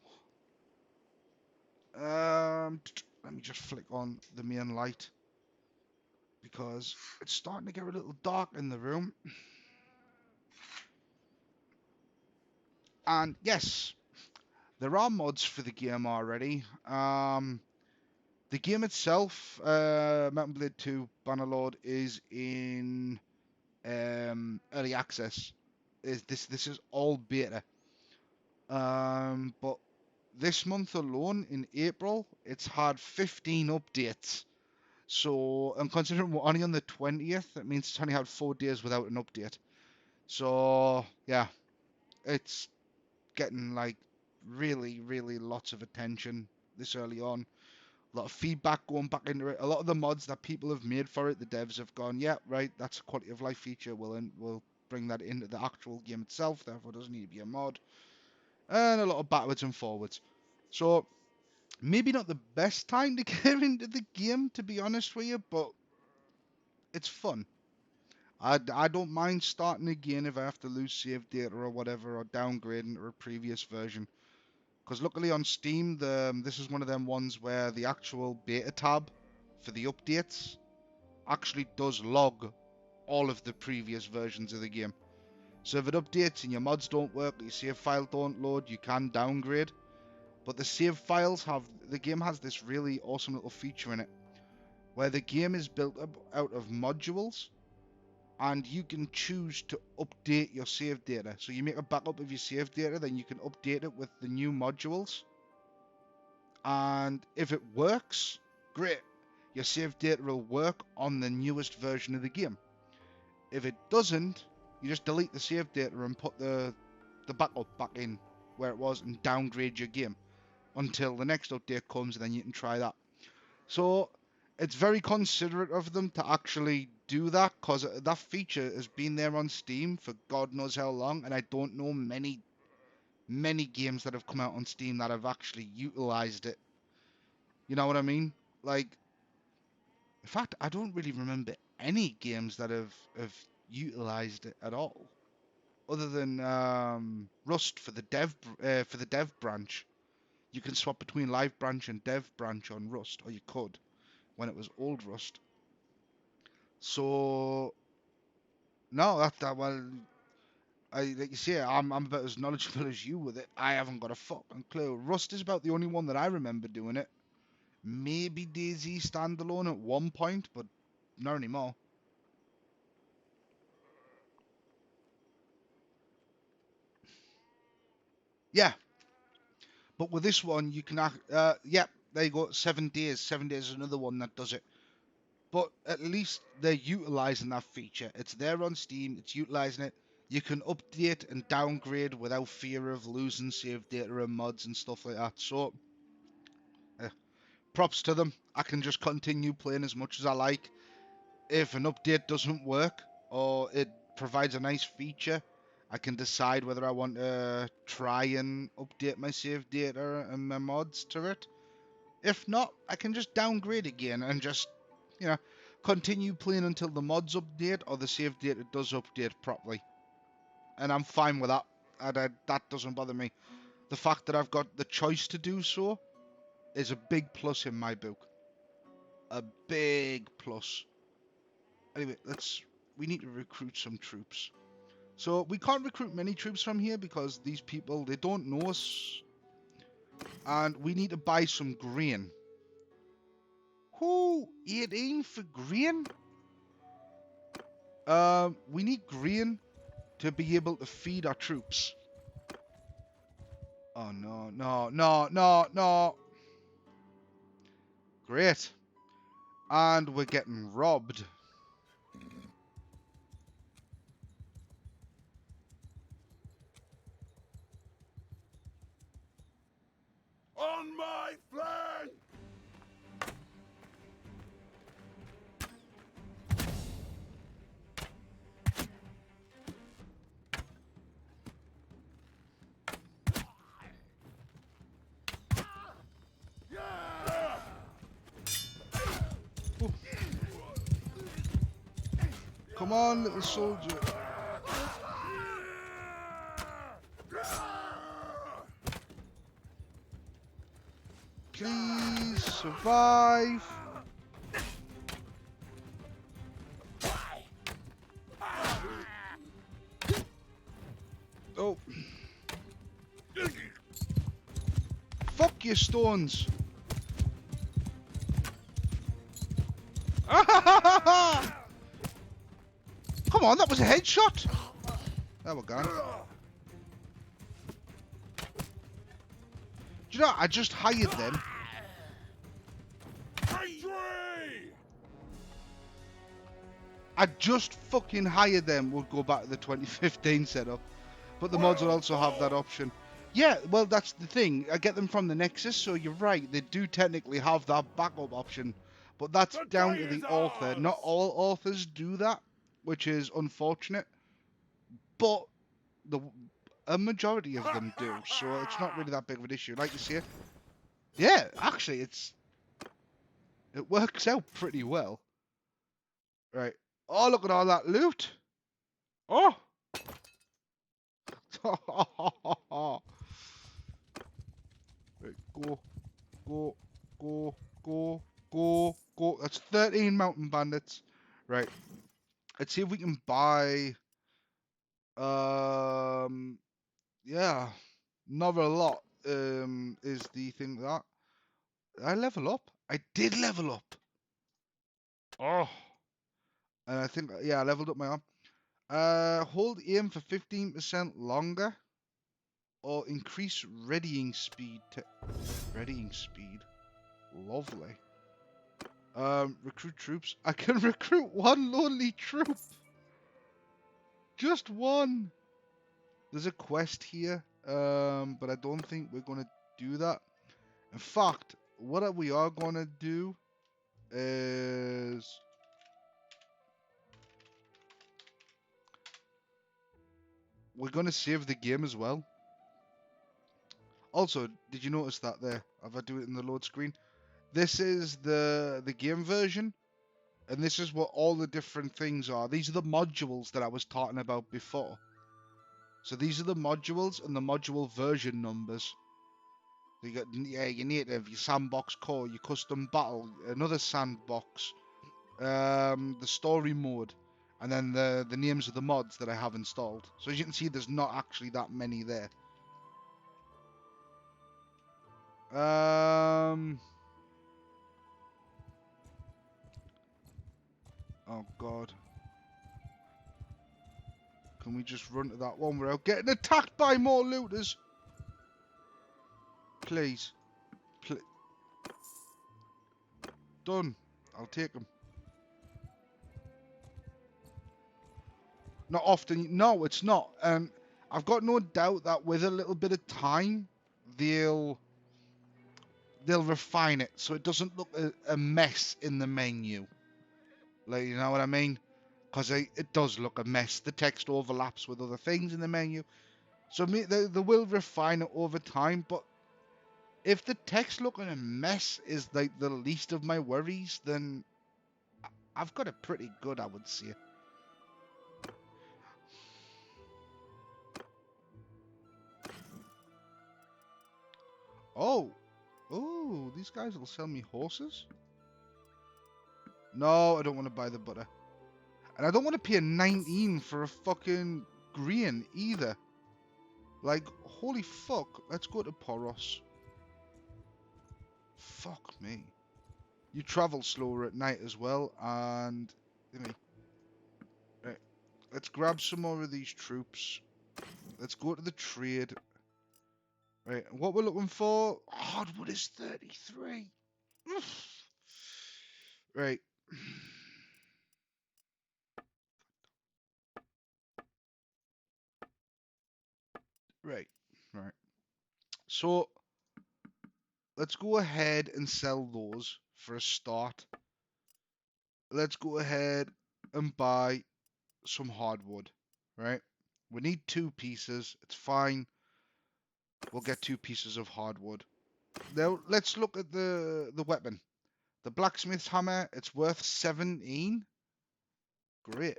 Let me just flick on the main light because it's starting to get a little dark in the room. And yes, there are mods for the game already. The game itself, Mount and Blade 2 Bannerlord, is in early access. This is all beta. But this month alone, in April, it's had 15 updates. So, and considering we're only on the 20th, it means it's only had 4 days without an update. So, yeah, it's getting like really lots of attention this early on. A lot of feedback going back into it. A lot of the mods that people have made for it, the devs have gone, yeah, right, that's a quality of life feature. We'll bring that into the actual game itself, therefore it doesn't need to be a mod. And a lot of backwards and forwards. So, maybe not the best time to get into the game, to be honest with you, but it's fun. I don't mind starting again if I have to lose save data or whatever, or downgrade into a previous version. Because luckily on Steam, this is one of them ones where the actual beta tab for the updates actually does log all of the previous versions of the game. So if it updates and your mods don't work, your save file don't load, you can downgrade. But the save files the game has this really awesome little feature in it, where the game is built up out of modules, and you can choose to update your save data. So you make a backup of your save data, then you can update it with the new modules. And if it works, great. Your save data will work on the newest version of the game. If it doesn't, you just delete the save data and put the backup back in where it was and downgrade your game until the next update comes, and then you can try that. So it's very considerate of them to actually do that, because that feature has been there on Steam for God knows how long, and I don't know many games that have come out on Steam that have actually utilized it. You know what I mean? Like, in fact, I don't really remember any games that have utilized it at all, other than Rust for the dev branch. You can swap between live branch and dev branch on Rust, or you could when it was old Rust. So no, well, like you say, I'm about as knowledgeable as you with it. I haven't got a fucking clue. Rust is about the only one that I remember doing it. Maybe DayZ standalone at one point, but not anymore. Yeah, but with this one, you can, yeah, there you go, 7 days. 7 days is another one that does it. But at least they're utilizing that feature. It's there on Steam, it's utilizing it. You can update and downgrade without fear of losing save data and mods and stuff like that. So, props to them. I can just continue playing as much as I like. If an update doesn't work or it provides a nice feature, I can decide whether I want to try and update my save data and my mods to it. If not, I can just downgrade again and just, you know, continue playing until the mods update or the save data does update properly. And I'm fine with that. That doesn't bother me. The fact that I've got the choice to do so is a big plus in my book. A big plus. Anyway, we need to recruit some troops. So we can't recruit many troops from here because these people, they don't know us. And we need to buy some grain. Who? 18 for grain? We need grain to be able to feed our troops. Oh, no, no, no, no, no. Great. And we're getting robbed. On my flank! Come on, little soldier. Please survive. Oh. Fuck your stones. Come on, that was a headshot. There we go. Do you know, I just hired them. I just fucking hired them. We'll go back to the 2015 setup. But the mods will also have that option. Yeah, well, that's the thing. I get them from the Nexus, so you're right. They do technically have that backup option. But that's down to the author. Not all authors do that, which is unfortunate. But a majority of them do, so it's not really that big of an issue. Like you say, yeah, actually, it works out pretty well. Right. Oh, look at all that loot. Oh. Right, go. That's 13 mountain bandits. Right. Let's see if we can buy. Yeah, not a lot. Is the thing that I level up? I did level up. Oh. And I think, yeah, I leveled up my arm. Hold aim for 15% longer. Or increase readying speed. Readying speed. Lovely. Recruit troops. I can recruit one lonely troop. Just one. There's a quest here. But I don't think we're going to do that. In fact, what we are going to do is... we're going to save the game as well. Also, did you notice that there? If I do it in the load screen, this is the game version, and this is what all the different things are. These are the modules that I was talking about before. So these are the modules and the module version numbers. You got, yeah, your native, your sandbox core, your custom battle, another sandbox, the story mode, and then the names of the mods that I have installed. So as you can see, there's not actually that many there. Oh god. Can we just run to that one without getting attacked by more looters? Please. Done. I'll take them. Not often. No, it's not. I've got no doubt that with a little bit of time, they'll refine it so it doesn't look a mess in the menu. Like, you know what I mean? Because it does look a mess. The text overlaps with other things in the menu. So they will refine it over time. But if the text looking a mess is like the least of my worries, then I've got it pretty good, I would say. Oh, oh, these guys will sell me horses. No, I don't want to buy the butter. And I don't want to pay 19 for a fucking grain either. Like, holy fuck. Let's go to Poros. Fuck me. You travel slower at night as well, and... Right. Let's grab some more of these troops. Let's go to the trade. Right, what we're looking for... Hardwood is 33. Right. Right. Right. So, let's go ahead and sell those for a start. Let's go ahead and buy some hardwood, right? We need 2 pieces. It's fine. We'll get 2 pieces of hardwood. Now, let's look at the weapon. The blacksmith's hammer, it's worth 17. Great.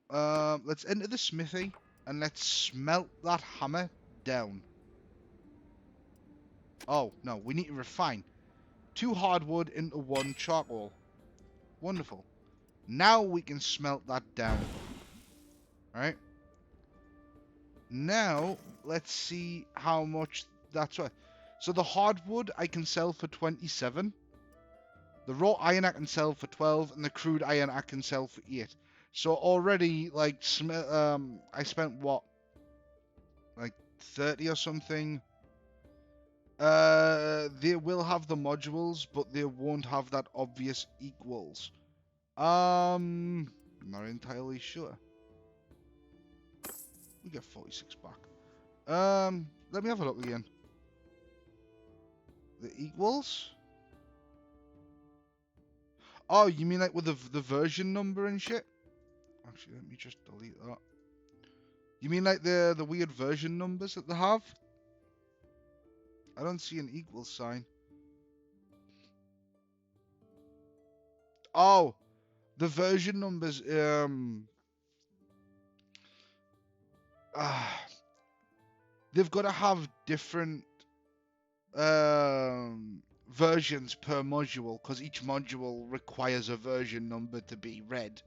Let's enter the smithy and let's smelt that hammer down. Oh, no, we need to refine. 2 hardwood into 1 charcoal. Wonderful. Now we can smelt that down. Right? Now, let's see how much that's worth. So the hardwood I can sell for 27. The raw iron I can sell for 12, and the crude iron I can sell for 8. So already, like, I spent what, like 30 or something. They will have the modules, but they won't have that obvious equals. I'm not entirely sure. We get 46 back. Let me have a look again. The equals? Oh, you mean like with the version number and shit? Actually, let me just delete that. You mean like the weird version numbers that they have? I don't see an equal sign. Oh, the version numbers. They've got to have different versions per module because each module requires a version number to be read.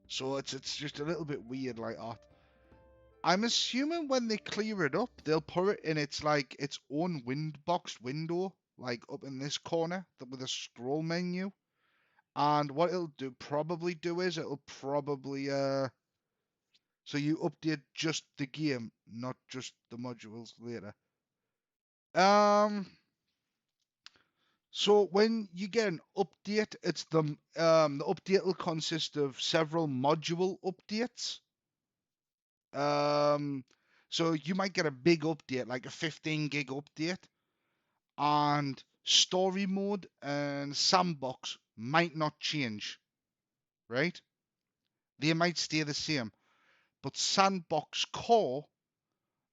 So it's just a little bit weird like that. I'm assuming when they clear it up, they'll put it in its own boxed window, like up in this corner with a scroll menu. And what it'll probably do is it'll probably so you update just the game, not just the modules later. So when you get an update, it's the update will consist of several module updates. So you might get a big update, like a 15 gig update, and story mode and sandbox might not change, right? They might stay the same, but sandbox core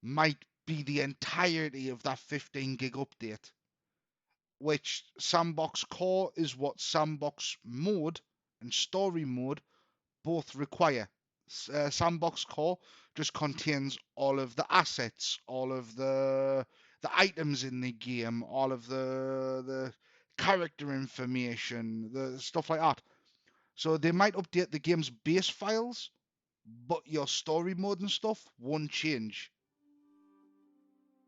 might be the entirety of that 15 gig update, which sandbox core is what sandbox mode and story mode both require. Sandbox core just contains all of the assets, all of the items in the game, all of the character information, the stuff like that. So they might update the game's base files, but your story mode and stuff won't change.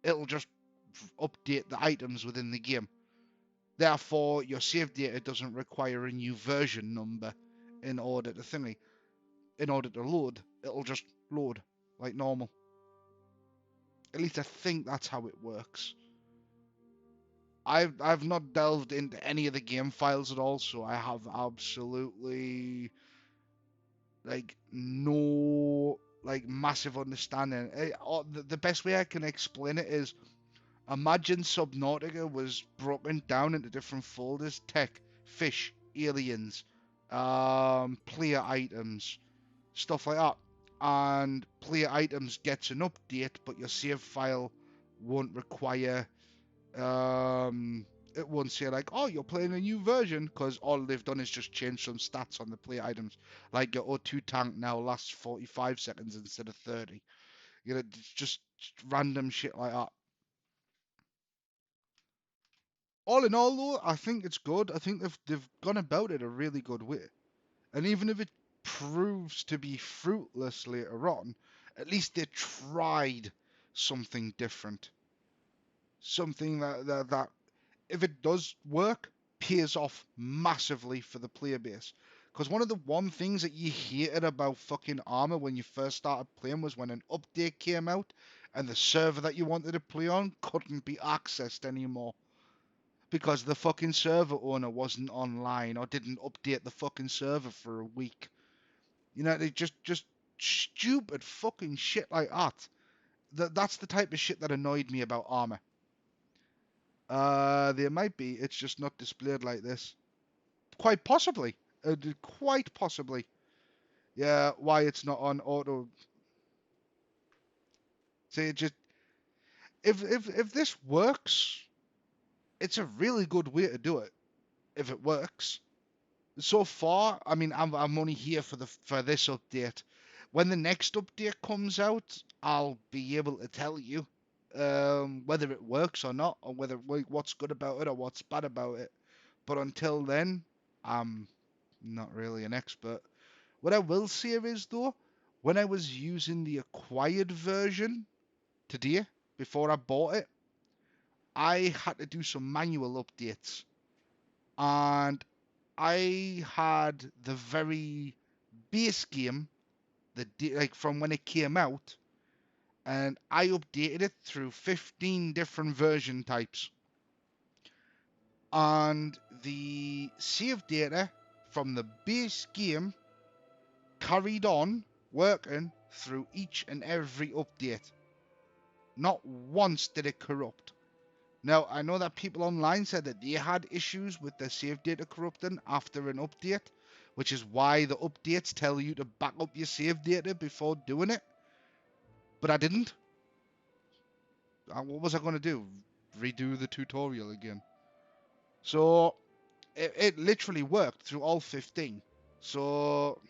It'll just update the items within the game. Therefore, your save data doesn't require a new version number in order to load. It'll just load like normal. At least I think that's how it works. I've not delved into any of the game files at all, so I have absolutely no massive understanding. The best way I can explain it is, imagine Subnautica was broken down into different folders: tech, fish, aliens, player items, stuff like that. And player items gets an update, but your save file won't require won't say like, oh, you're playing a new version, because all they've done is just change some stats on the play items. Like your O2 tank now lasts 45 seconds instead of 30. You know, it's just random shit like that. All in all, though, I think it's good. I think they've gone about it a really good way. And even if it proves to be fruitless later on, at least they tried something different. Something that if it does work, pays off massively for the player base. Because one of the things that you hated about fucking Armor when you first started playing was when an update came out and the server that you wanted to play on couldn't be accessed anymore. Because the fucking server owner wasn't online or didn't update the fucking server for a week. You know, they just stupid fucking shit like that. That's the type of shit that annoyed me about Armor. There might be. It's just not displayed like this. Quite possibly. Quite possibly. Yeah, why it's not on auto. See, just if this works, it's a really good way to do it. If it works. So far, I mean, I'm only here for this update. When the next update comes out, I'll be able to tell you whether it works or not, or what's good about it or what's bad about it. But until then, I'm not really an expert. What I will say is, though, when I was using the acquired version today, before I bought it, I had to do some manual updates. And I had the very base game, like from when it came out, and I updated it through 15 different version types. And the save data from the base game carried on working through each and every update. Not once did it corrupt. Now, I know that people online said that they had issues with their save data corrupting after an update, which is why the updates tell you to back up your save data before doing it. But I didn't. What was I going to do? Redo the tutorial again. So, it literally worked through all 15. So,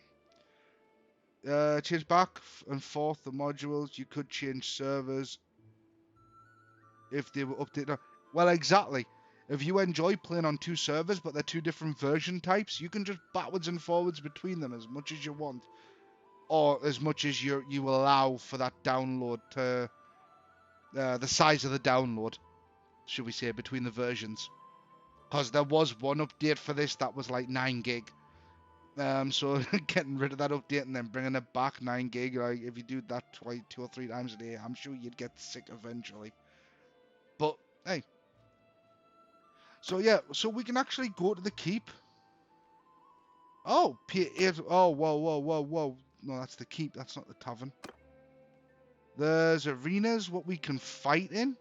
change back and forth the modules. You could change servers if they were updated. Well, exactly. If you enjoy playing on two servers, but they're two different version types, you can just backwards and forwards between them as much as you want. Or as much as you allow for that download to... the size of the download, should we say, between the versions. Because there was one update for this that was like 9 gig. So getting rid of that update and then bringing it back 9 gig, like if you do that 2 or 3 times a day, I'm sure you'd get sick eventually. But, hey. So yeah, so we can actually go to the keep. Oh, P8. Oh, whoa. No, that's the keep. That's not the tavern. There's arenas, what we can fight in.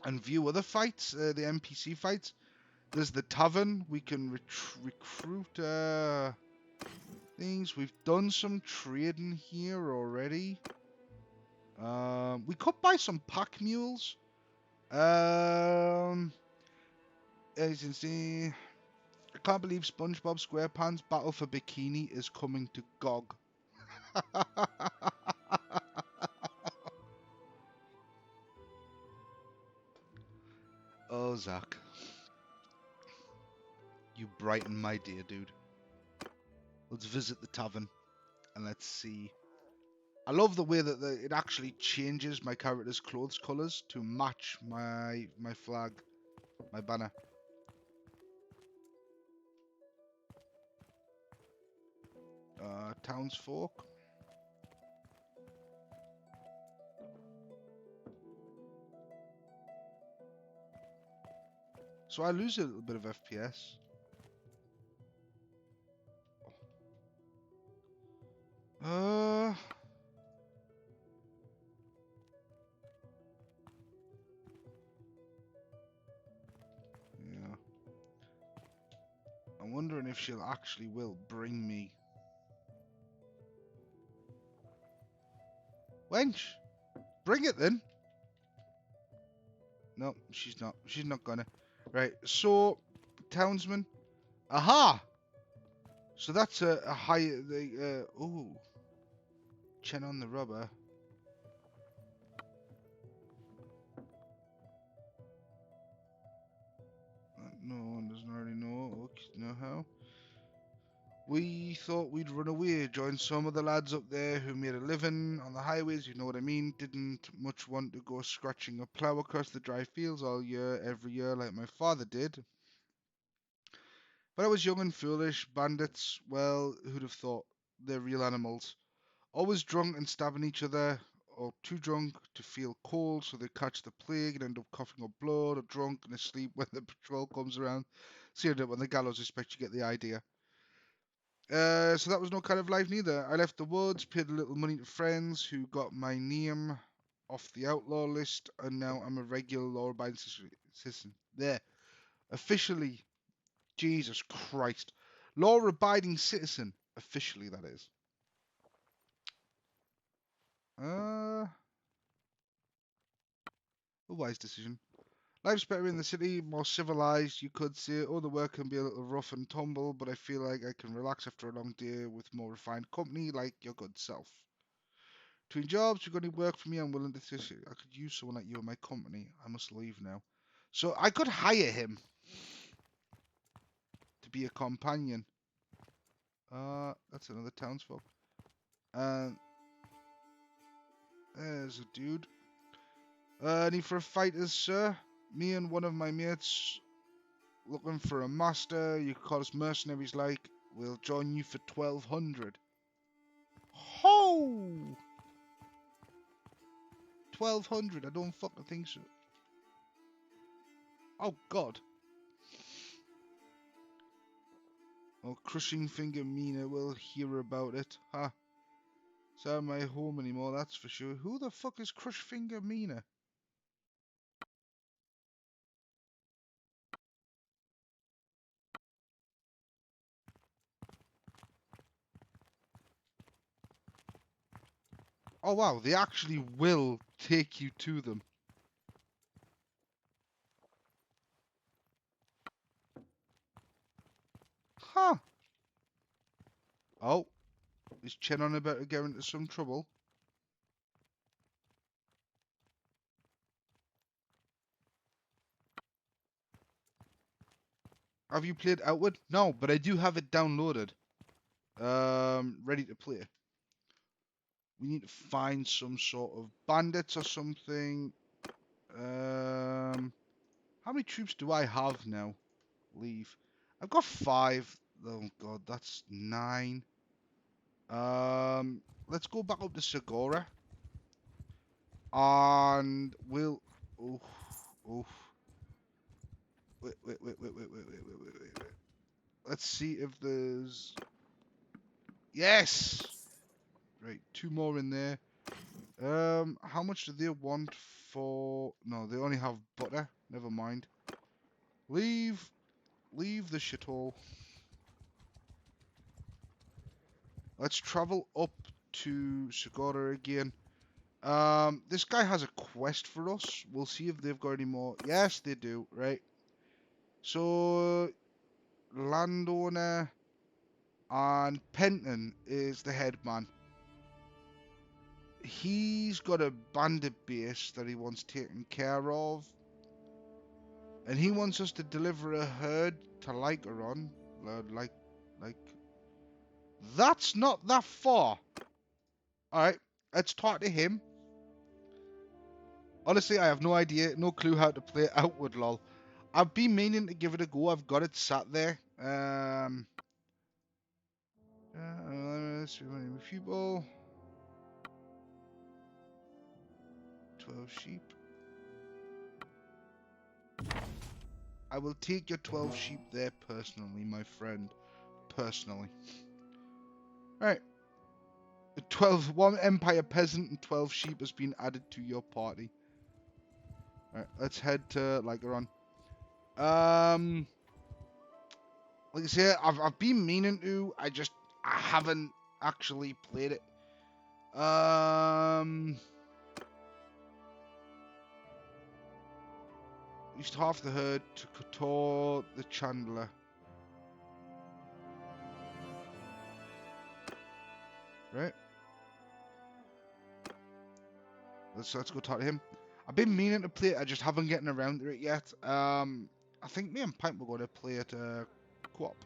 And view other fights, the NPC fights. There's the tavern. We can recruit things. We've done some trading here already. We could buy some pack mules. As you can see, I can't believe SpongeBob SquarePants Battle for Bikini is coming to GOG. Oh, Zach. You brighten my day, dude. Let's visit the tavern and let's see. I love the way that it actually changes my character's clothes colours to match my flag, my banner. Townsfolk. So I lose a little bit of FPS. Yeah. I'm wondering if she'll actually will bring me. Wench, bring it then. No, she's not. She's not gonna. Right, so, townsman. Aha! So that's a high, ooh. Chin on the rubber. No one doesn't already know. Okay, know how. We thought we'd run away, join some of the lads up there who made a living on the highways, you know what I mean. Didn't much want to go scratching a plough across the dry fields all year, every year, like my father did. But I was young and foolish. Bandits, well, who'd have thought? They're real animals. Always drunk and stabbing each other, or too drunk to feel cold, so they catch the plague and end up coughing up blood, or drunk and asleep when the patrol comes around. So you end up on the gallows, respect, you get the idea. So that was no kind of life neither. I left the woods, paid a little money to friends who got my name off the outlaw list, and now I'm a regular law-abiding citizen. There. Officially. Jesus Christ. Law-abiding citizen. Officially, that is. A wise decision. Life's better in the city, more civilized, you could say. Oh, the work can be a little rough and tumble, but I feel like I can relax after a long day with more refined company, like your good self. Between jobs, you've got any work for me? I'm willing to this. I could use someone like you in my company. I must leave now. So I could hire him to be a companion. That's another townsfolk. And there's a dude. Need for a fighters, sir? Me and one of my mates looking for a master. You could call us mercenaries, like. We'll join you for 1,200. Ho! 1,200. I don't fucking think so. Oh God. Oh, crushing finger Mina will hear about it. Ha. It's not my home anymore, that's for sure. Who the fuck is Crush Finger Mina? Oh wow, they actually will take you to them. Huh. Oh. Is Chenon about to get into some trouble? Have you played Outward? No, but I do have it downloaded. Ready to play. We need to find some sort of bandits or something. How many troops do I have now? Leave. I've got 5. Oh God, that's 9. Let's go back up to Segura. And we'll... Oh, oh. Wait. Let's see if there's... Yes! Right, 2 more in there. How much do they want for... No, they only have butter. Never mind. Leave the shithole. Let's travel up to Segura again. This guy has a quest for us. We'll see if they've got any more. Yes, they do. Right. So, landowner and Penton is the head man. He's got a bandit base that he wants taken care of. And he wants us to deliver a herd to Lycaron. Like... That's not that far. Alright, let's talk to him. Honestly, I have no idea, no clue how to play Outward, lol. I've been meaning to give it a go. I've got it sat there. People. 12 sheep. I will take your 12 sheep there personally, my friend. Personally. Alright. 1 Empire peasant and 12 sheep has been added to your party. Alright, let's head to Lycaron. Like I say, I've been meaning to. I haven't actually played it. Used half the herd to Couture the Chandler. Right? Let's go talk to him. I've been meaning to play it, I just haven't gotten around to it yet. I think me and Pipe were going to play it co-op.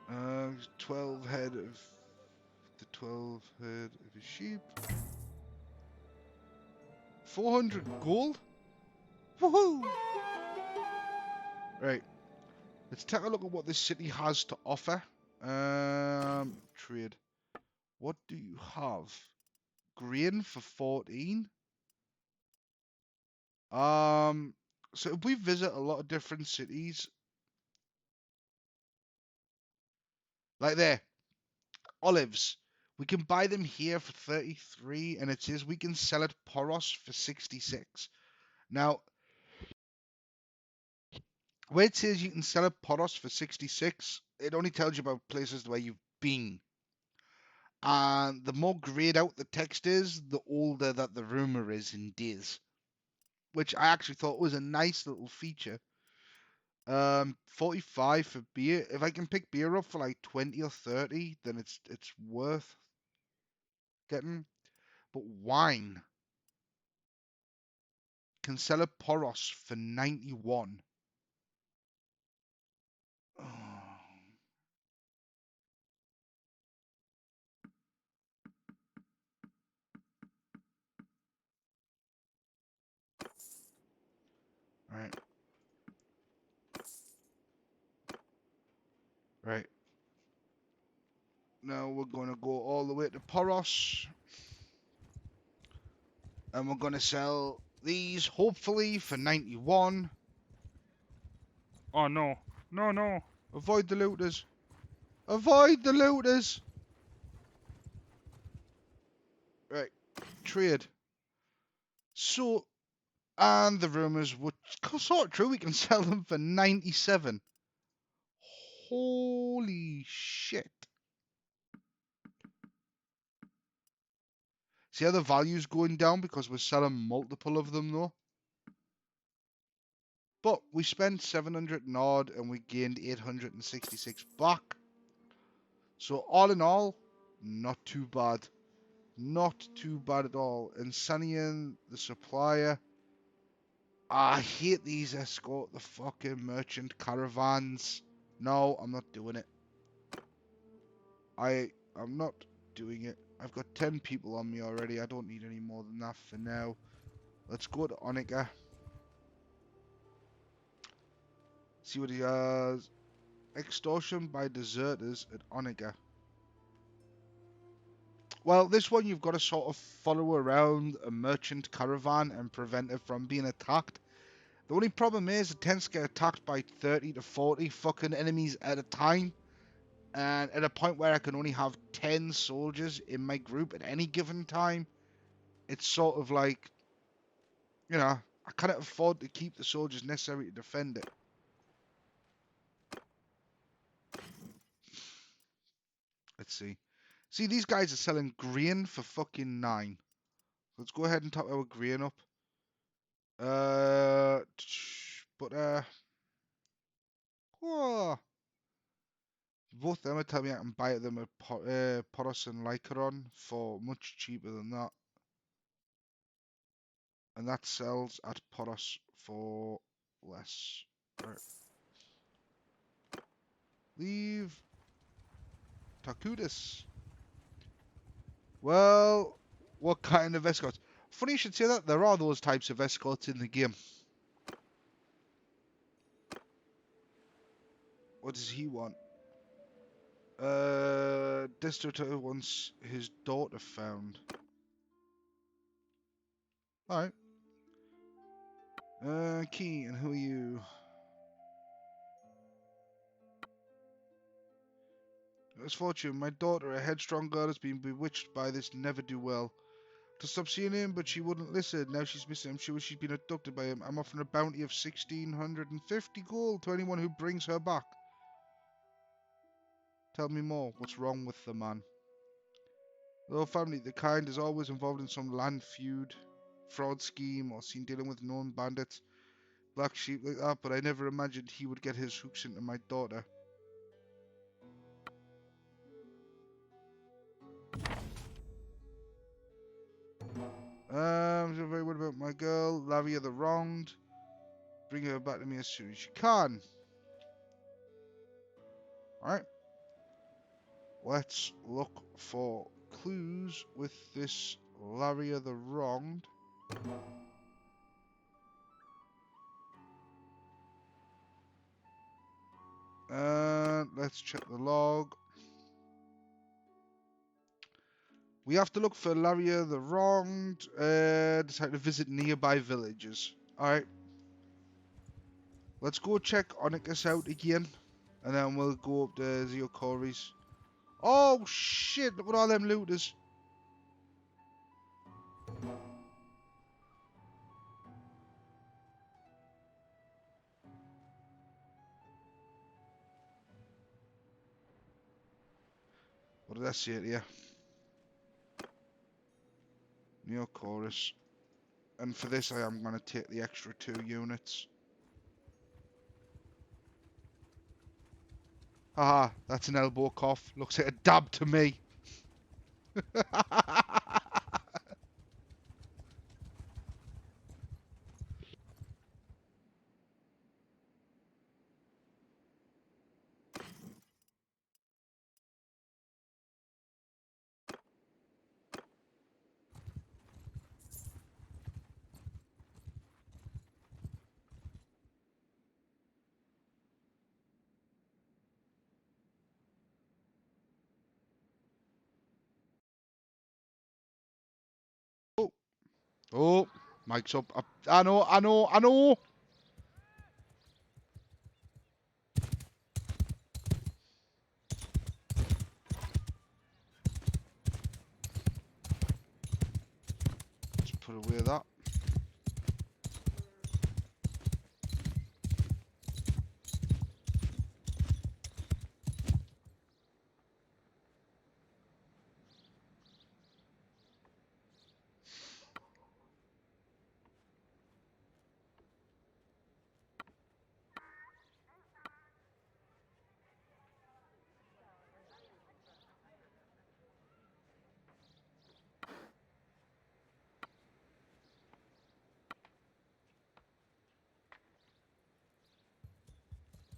Uh, 12 head of the 12 head of his sheep. 400 gold? Woohoo! Right. Let's take a look at what this city has to offer. Trade. What do you have? Grain for 14. So if we visit a lot of different cities, like there, olives, we can buy them here for 33, and it says we can sell at Poros for 66. Now, where it says you can sell at Poros for 66, it only tells you about places where you've been. And the more grayed out the text is, the older that the rumor is in days. Which I actually thought was a nice little feature. 45 for beer. If I can pick beer up for like 20 or 30, then it's worth getting. But wine can sell a Poros for 91. Oh. Right. Right. Now we're going to go all the way to Poros. And we're going to sell these, hopefully, for 91. Oh no. No, no. Avoid the looters. Avoid the looters! Right. Trade. So, and the rumors would sort of true. We can sell them for 97. Holy shit. See how the value's going down because we're selling multiple of them though? But we spent 700 and odd and we gained 866 back. So all in all, not too bad. Not too bad at all. Insanian, the supplier. I hate these escort the fucking merchant caravans. No, I'm not doing it. I'm not doing it. I've got 10 people on me already. I don't need any more than that for now. Let's go to Onika. See what he has. Extortion by deserters at Onika. Well, this one you've got to sort of follow around a merchant caravan and prevent it from being attacked. The only problem is it tends to get attacked by 30 to 40 fucking enemies at a time. And at a point where I can only have 10 soldiers in my group at any given time, it's sort of like, you know, I can't afford to keep the soldiers necessary to defend it. Let's see. See, these guys are selling grain for fucking 9. Let's go ahead and top our grain up. Oh, both them are telling me I can buy them at Poros and Lycaron for much cheaper than that. And that sells at Poros for less. Right. Leave. Takutis. Well, what kind of escorts? Funny you should say that. There are those types of escorts in the game. What does he want? Destructor wants his daughter found. Alright. Key, and who are you? Misfortune, my daughter, a headstrong girl, has been bewitched by this never-do-well. To stop seeing him, but she wouldn't listen. Now she's missing him. She wishes she'd been abducted by him. I'm offering a bounty of 1,650 gold to anyone who brings her back. Tell me more. What's wrong with the man? Though family, the kind is always involved in some land feud, fraud scheme, or seen dealing with known bandits, black sheep like that, but I never imagined he would get his hooks into my daughter. So very worried about my girl, Lavia the Wronged. Bring her back to me as soon as you can. Alright. Let's look for clues with this Lavia the Wronged. Let's check the log. We have to look for Lavia the Wronged. Decide to visit nearby villages. Alright. Let's go check Onyx out again. And then we'll go up to Zeokori's. Oh shit, look at all them looters. What did I say to you? Neochorus. And for this I am going to take the extra 2 units. Haha, that's an elbow cough. Looks like a dab to me. Oh, oh, mic's up. I know, I know, I know. Let's put away that.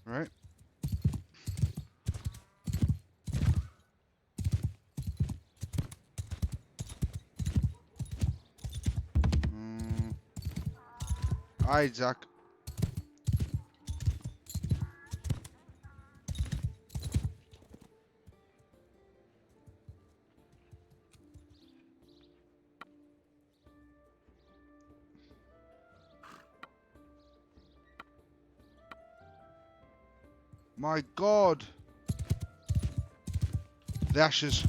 Right. Alright, Zach. My God. The ashes.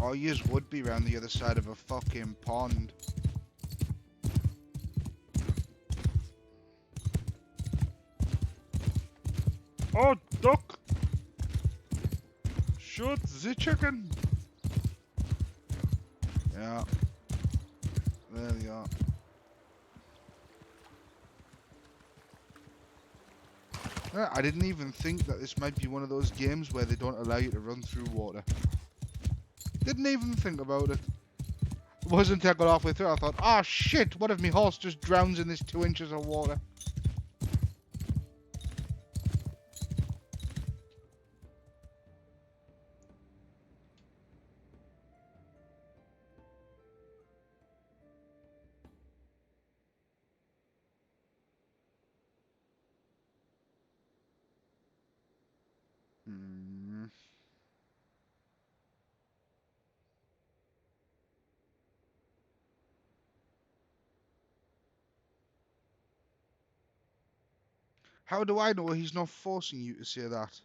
Oh, yous would be around the other side of a fucking pond. Oh, duck! Shoot! The chicken. Yeah. There they are. Yeah, I didn't even think that this might be one of those games where they don't allow you to run through water. Didn't even think about it. It wasn't until I got halfway through I thought, ah shit, what if my horse just drowns in this 2 inches of water? How do I know he's not forcing you to say that?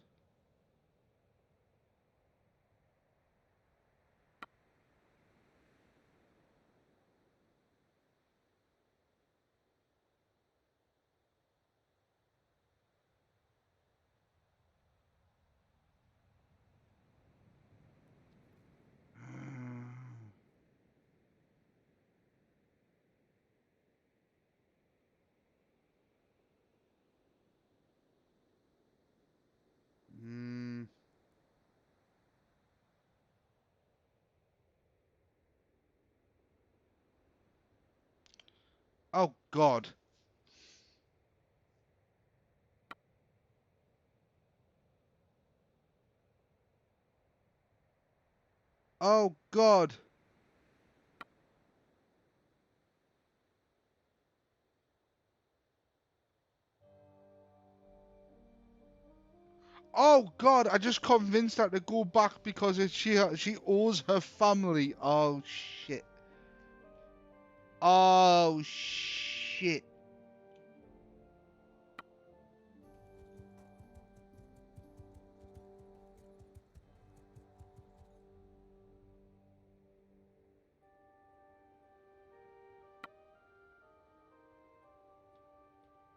Oh, God. Oh, God. Oh, God. I just convinced her to go back because she owes her family. Oh, shit. Oh, shit.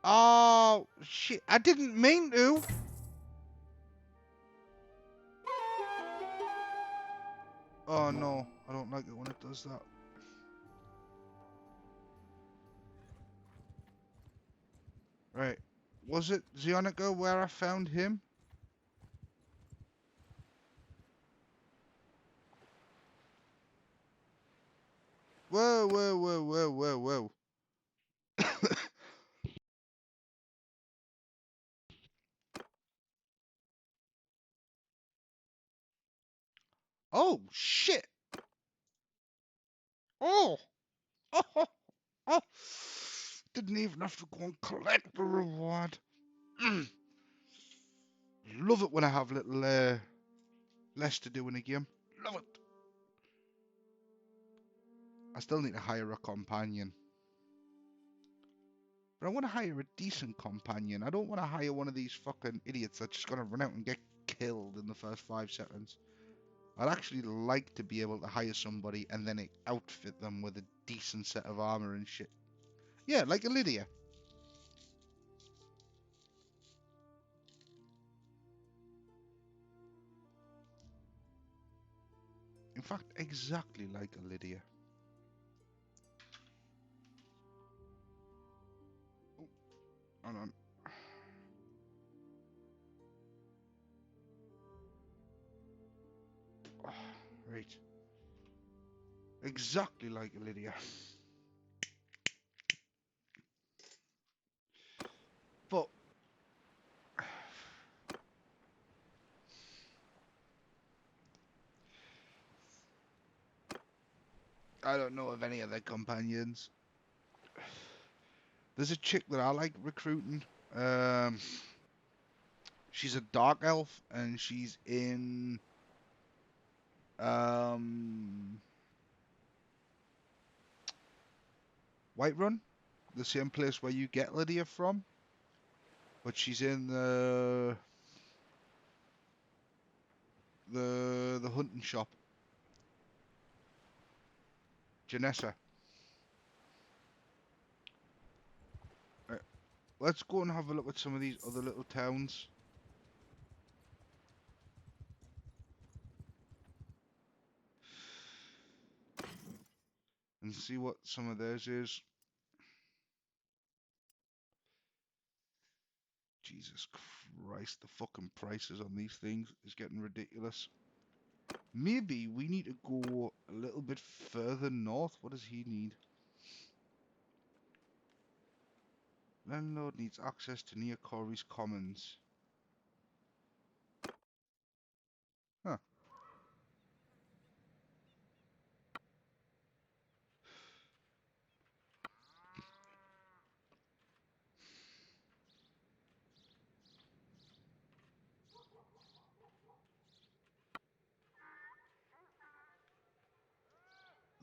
Oh, shit. I didn't mean to. Oh, no. I don't like it when it does that. Right. Was it Zionica where I found him? Whoa, whoa, whoa, whoa, whoa, whoa. Oh, shit. Oh. Oh, oh. Didn't even have to go and collect the reward. Love it when I have little less to do in a game. Love it. I still need to hire a companion. But I want to hire a decent companion. I don't want to hire one of these fucking idiots that's just going to run out and get killed in the first 5 seconds. I'd actually like to be able to hire somebody and then outfit them with a decent set of armor and shit. Yeah, like a Lydia. In fact, exactly like a Lydia. Oh, hold on. Oh, right. Exactly like a Lydia. But I don't know of any other companions. There's a chick that I like recruiting. She's a dark elf and she's in Whiterun, the same place where you get Lydia from. But she's in the hunting shop. Janessa. Right, let's go and have a look at some of these other little towns. And see what some of theirs is. Jesus Christ, the fucking prices on these things is getting ridiculous. Maybe we need to go a little bit further north. What does he need? Bannerlord needs access to near Corey's commons. Huh.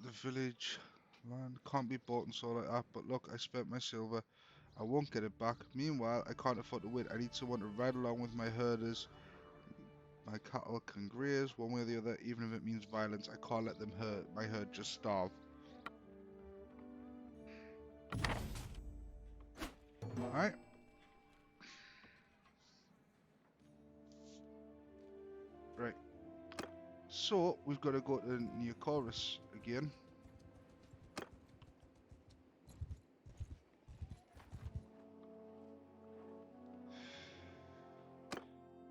The village land can't be bought and sold like that, but look, I spent my silver. I won't get it back. Meanwhile, I can't afford to wait. I need someone to ride along with my herders. My cattle can graze one way or the other, even if it means violence. I can't let them hurt my herd just starve. Alright. Right. So, we've got to go to Neocorus again.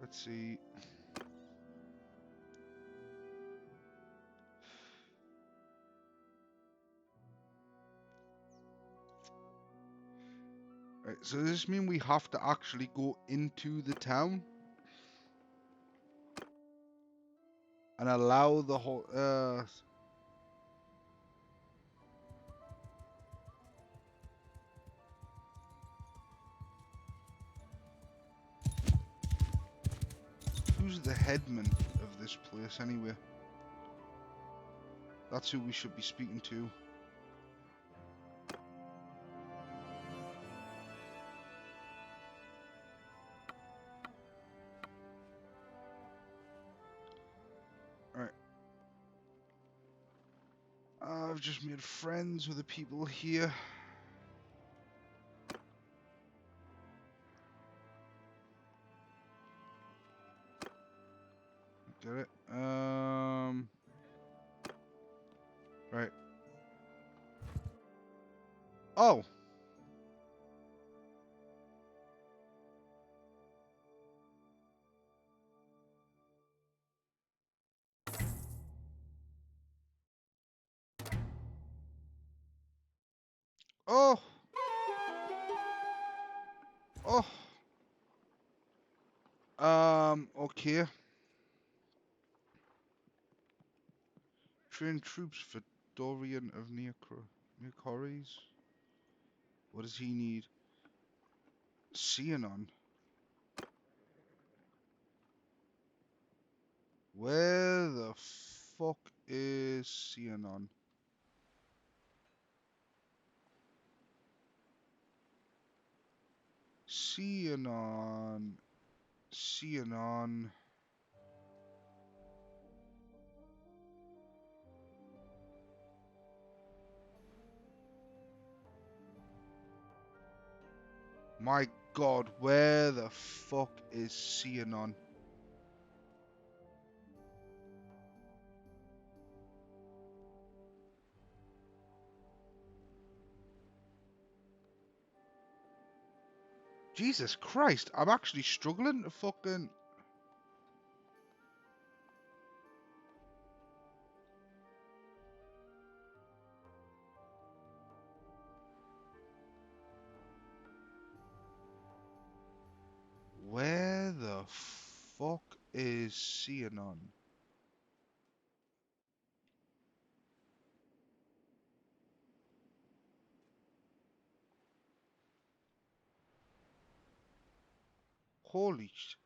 Let's see. Right, so does this mean we have to actually go into the town? And allow the whole... Who's the headman of this place anyway? That's who we should be speaking to. Alright. I've just made friends with the people here. Get it? Right. Oh! Oh! Oh! Okay. Train troops for Dorian of Neocoris. What does he need? Xenon. Where the fuck is Xenon? Xenon. Xenon. My god, where the fuck is Xenon? Jesus Christ, I'm actually struggling to fucking... Where the fuck is Xenon? Holy sh...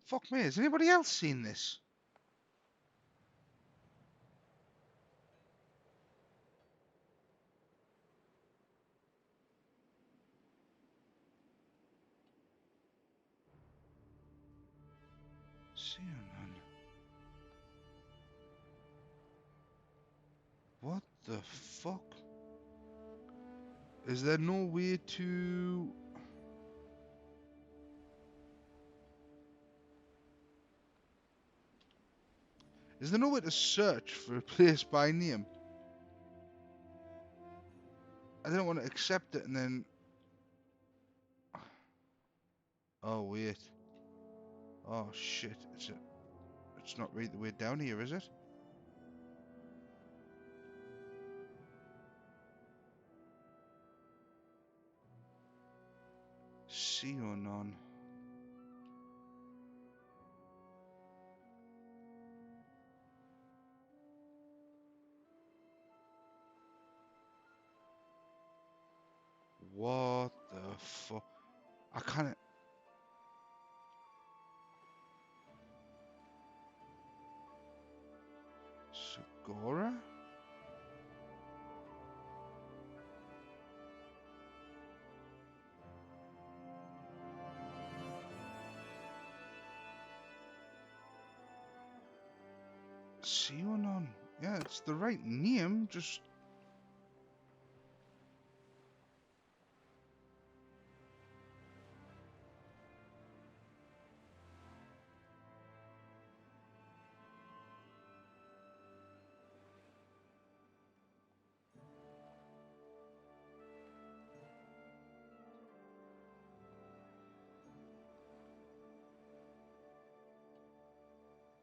Fuck me, has anybody else seen this? Xenon. What the fuck? Is there no way to... Is there no way to search for a place by name? I don't want to accept it and then... Oh, wait. Oh, shit. It's not right the way down here, is it? Xenon. What the fuck? I can't... Segura? Xenon. Yeah, it's the right name, just...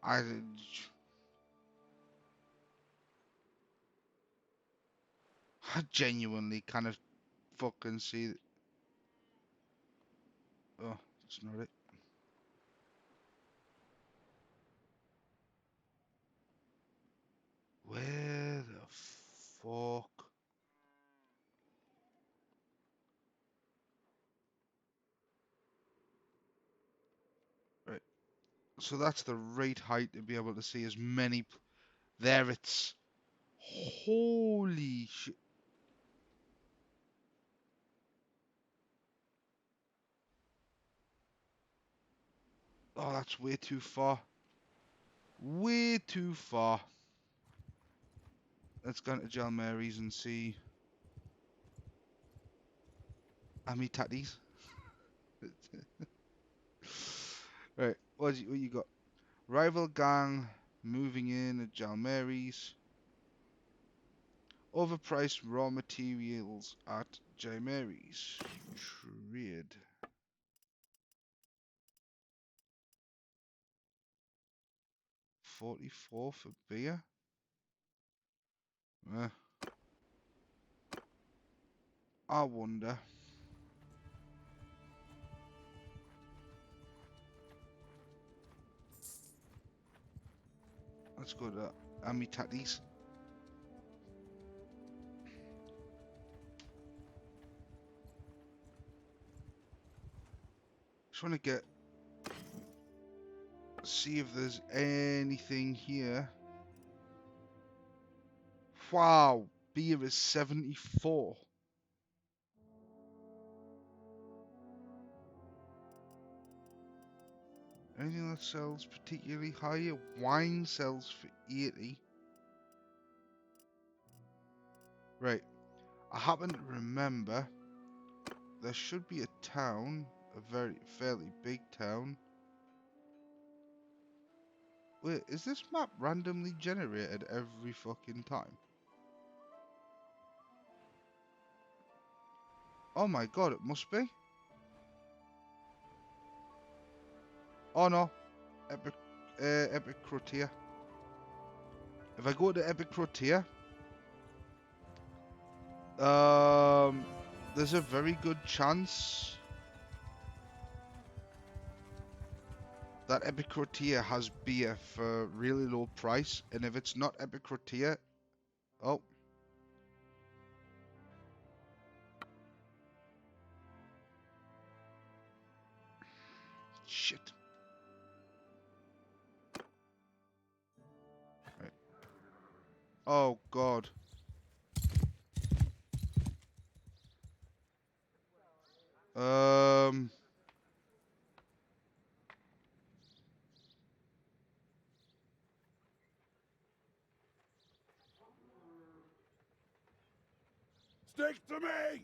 I genuinely kind of fucking see. Oh, that's not it. Where the fuck? Right. So that's the right height to be able to see as many. There it's. Holy shit. Oh, that's way too far. Way too far. Let's go into John Mary's and see. Ami tatties. Right, what you got? Rival gang moving in at John Mary's. Overpriced raw materials at J Mary's. Trade. $44 for beer. I wonder. Let's go to Ami tatties. Just want to see if there's anything here. Wow, beer is 74. Anything that sells particularly higher? Wine sells for 80. Right. I happen to remember there should be a town, a fairly big town. Wait, is this map randomly generated every fucking time? Oh my god, it must be. Oh no, Epic Crotier. If I go to Epic Crotier, there's a very good chance that Epic Crotier has beer for really low price, and if it's not Epic Crotier, oh. Shit. Right. Oh god. Stick to me!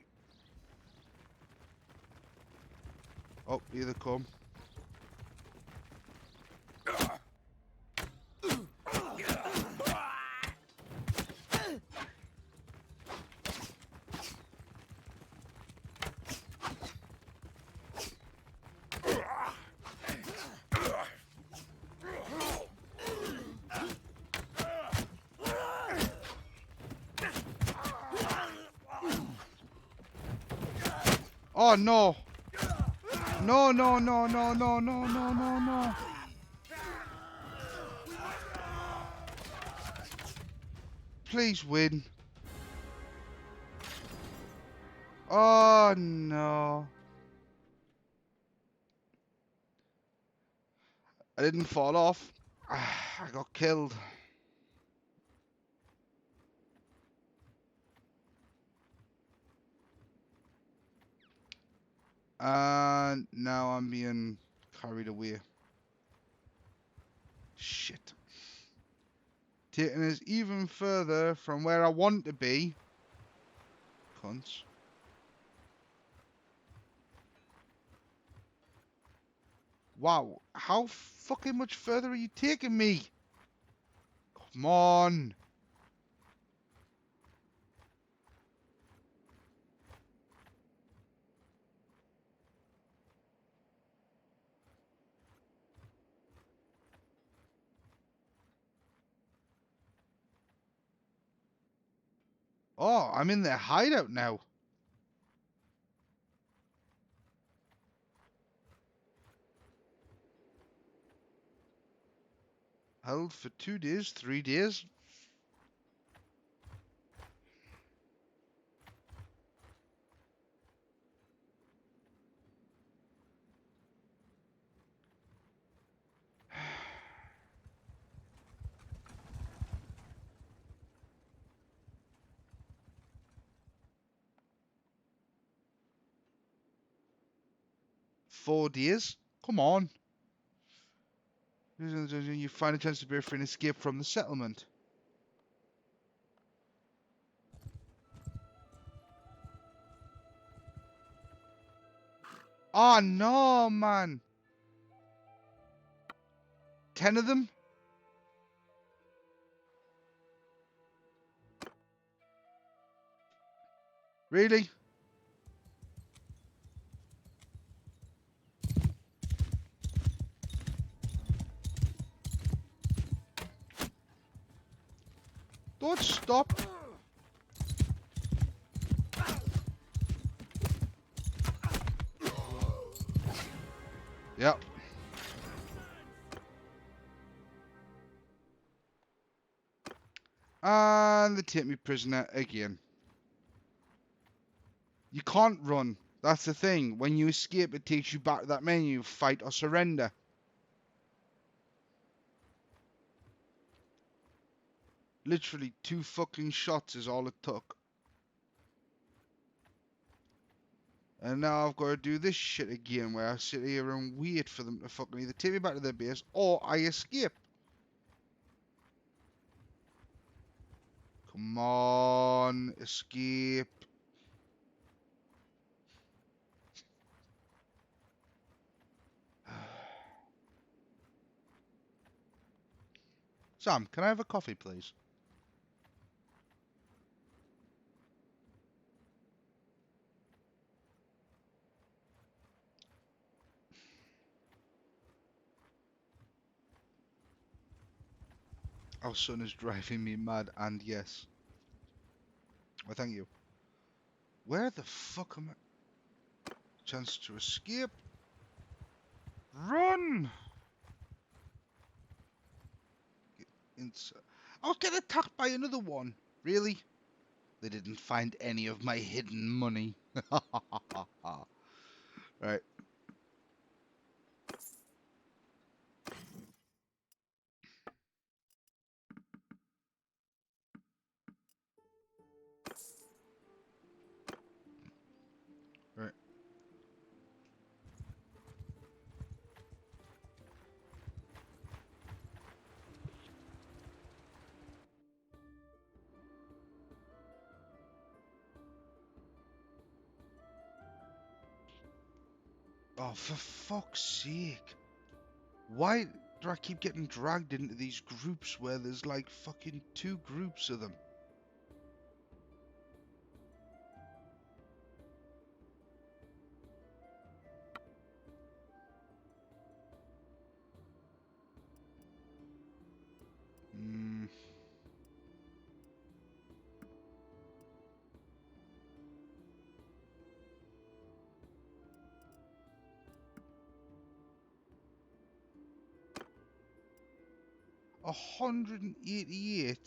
Oh, here they come. Oh no! No, no, no, no, no, no, no, no, no. Please win. Oh no. I didn't fall off. I got killed. And now I'm being carried away. Shit. Taking us even further from where I want to be. Cunts. Wow. How fucking much further are you taking me? Come on. Oh, I'm in their hideout now. Held for 2 days, 3 days. Four days? Come on. You find a chance to prepare for an escape from the settlement. Oh no, man. 10 of them? Really? Don't stop. Yep. And they take me prisoner again. You can't run. That's the thing. When you escape, it takes you back to that menu. Fight or surrender. Literally 2 fucking shots is all it took. And now I've got to do this shit again where I sit here and wait for them to fucking either take me back to their base or I escape. Come on, escape. Sam, can I have a coffee, please? Our son is driving me mad, and yes. Well, thank you. Where the fuck am I? Chance to escape. Run! I'll get attacked by another one. Really? They didn't find any of my hidden money. Right. Right. Oh, for fuck's sake. Why do I keep getting dragged into these groups where there's like fucking 2 groups of them? Hmm. $188.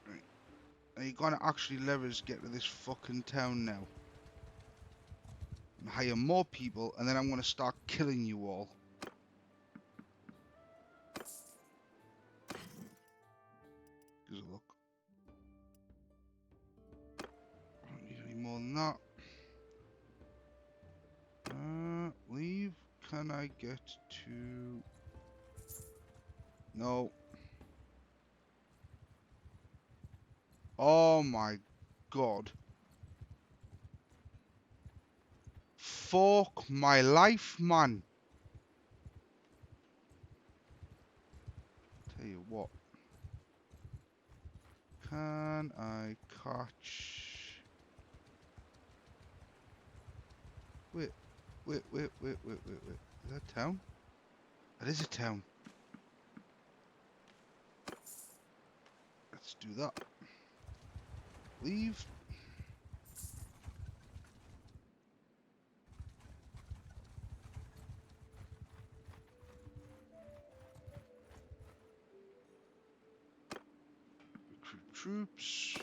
Right. Are you gonna actually let us get to this fucking town now? And hire more people, and then I'm gonna start killing you all. Give us a look. I don't need any more than that. Leave. Can I get to... No. Oh my god. Fuck my life, man. Tell you what. Can I catch... Wait. Is that a town? It is a town. Let's do that. Leave. Recruit troops.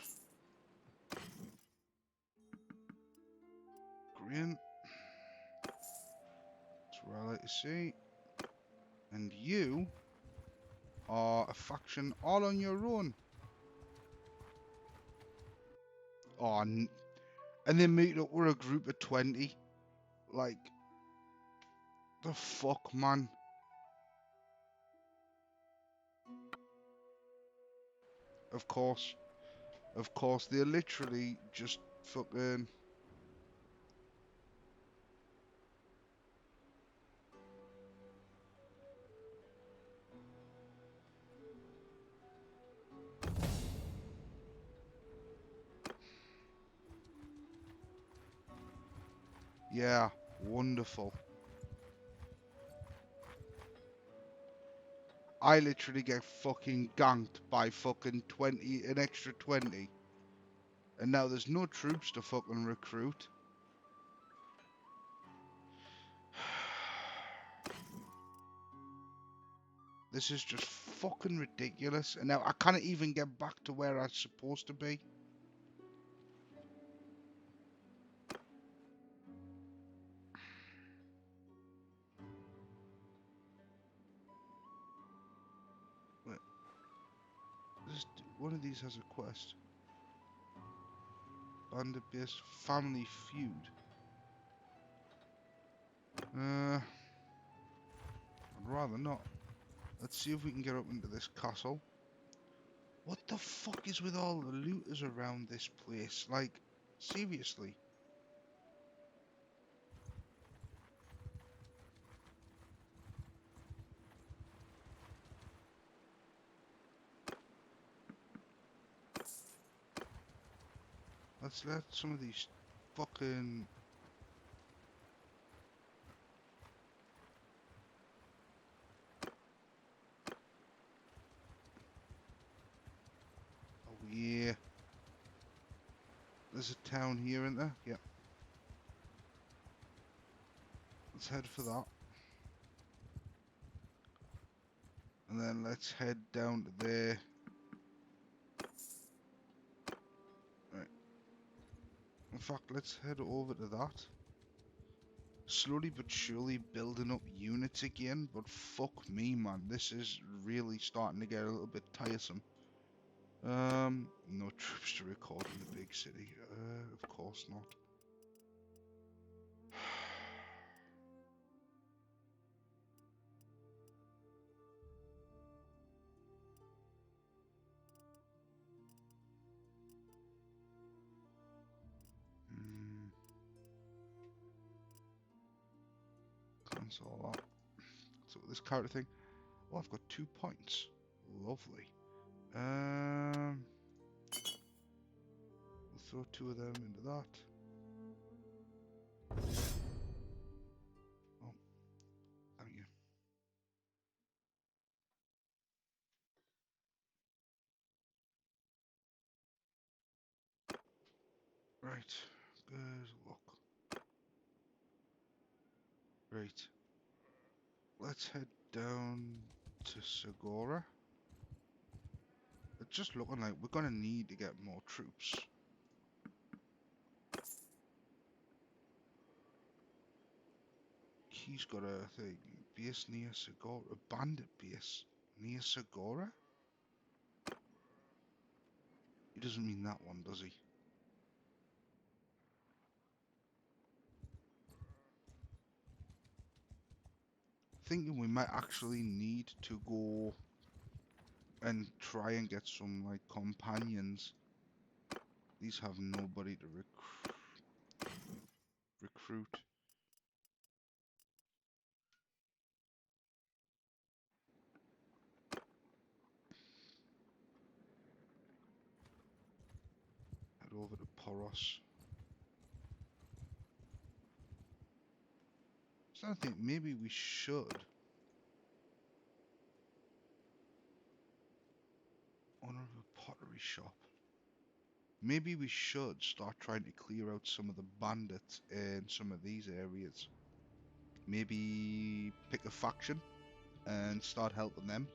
Green. That's what I like to see. And you are a faction all on your own. Oh, and they meet up with a group of 20. Like, the fuck, man. Of course. Of course, they're literally just fucking... Yeah, wonderful. I literally get fucking ganked by fucking 20, an extra 20. And now there's no troops to fucking recruit. This is just fucking ridiculous. And now I can't even get back to where I'm supposed to be. Wait. One of these has a quest. Bandit base, family feud. I'd rather not. Let's see if we can get up into this castle. What the fuck is with all the looters around this place? Like, seriously. Let's let some of these fucking... Oh yeah. There's a town here, isn't there? Yep. Let's head for that. And then let's head down to there. Right. In fact, let's head over to that. Slowly but surely building up units again, but fuck me, man. This is really starting to get a little bit tiresome. No troops to record in the big city. Of course not. Cancel that. So this character thing. Oh, I've got 2 points. Lovely. We'll throw 2 of them into that. Oh, thank you. Right. Good luck. Right. Let's head down to Segura. It's just looking like we're gonna need to get more troops. He's got a thing. Base near Segura. A bandit base near Segura? He doesn't mean that one, does he? Thinking we might actually need to go and try and get some like companions. These have nobody to recruit. Head over to Poros. So I think maybe we should honor the pottery inventory shop. Maybe we should start trying to clear out some of the bandits in some of these areas. Maybe pick a faction and start helping them.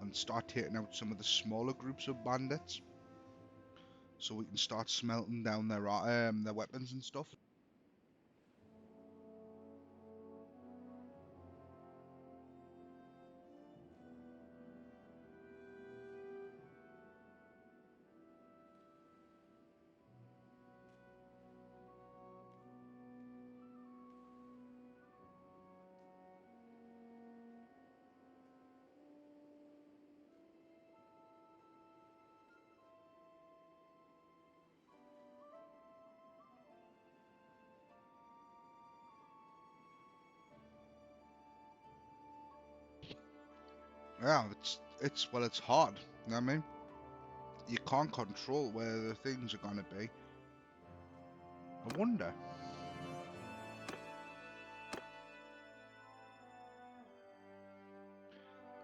And start taking out some of the smaller groups of bandits, so we can start smelting down their weapons and stuff. Yeah, it's hard. You know what I mean? You can't control where the things are gonna be. I wonder.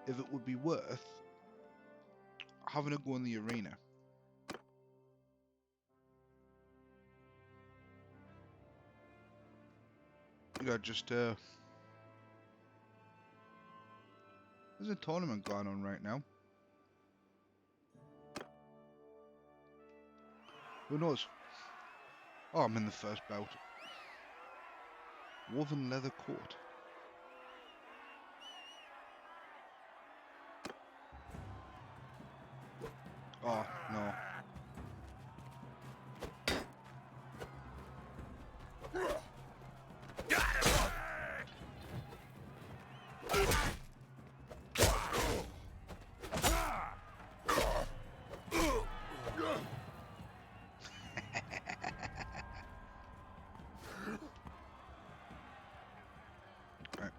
If it would be worth having a go in the arena. You know, just there's a tournament going on right now. Who knows? Oh, I'm in the first bout. Woven leather coat. Oh, no. Right.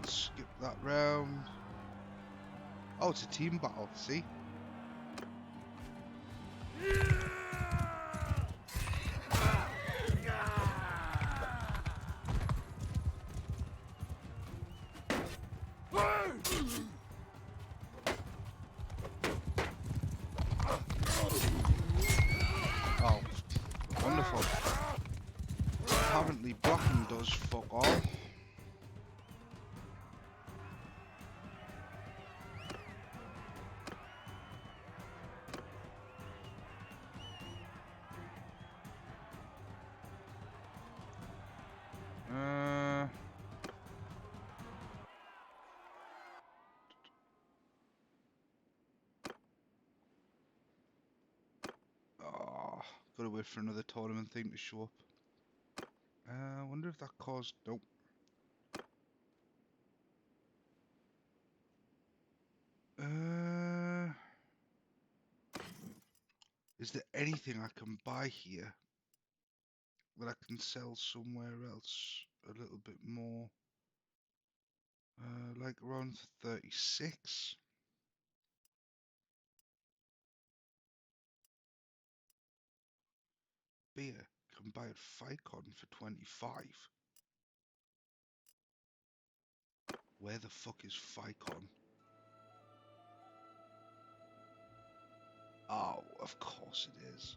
Let's skip that round. Oh, it's a team battle, see? Oh, wonderful. Apparently blocking does fuck all. Gotta wait for another tournament thing to show up. I wonder if that caused... Nope. Is there anything I can buy here that I can sell somewhere else a little bit more? Like around 36? Beer. Can buy at Ficon for 25. Where the fuck is Ficon? Oh, of course it is.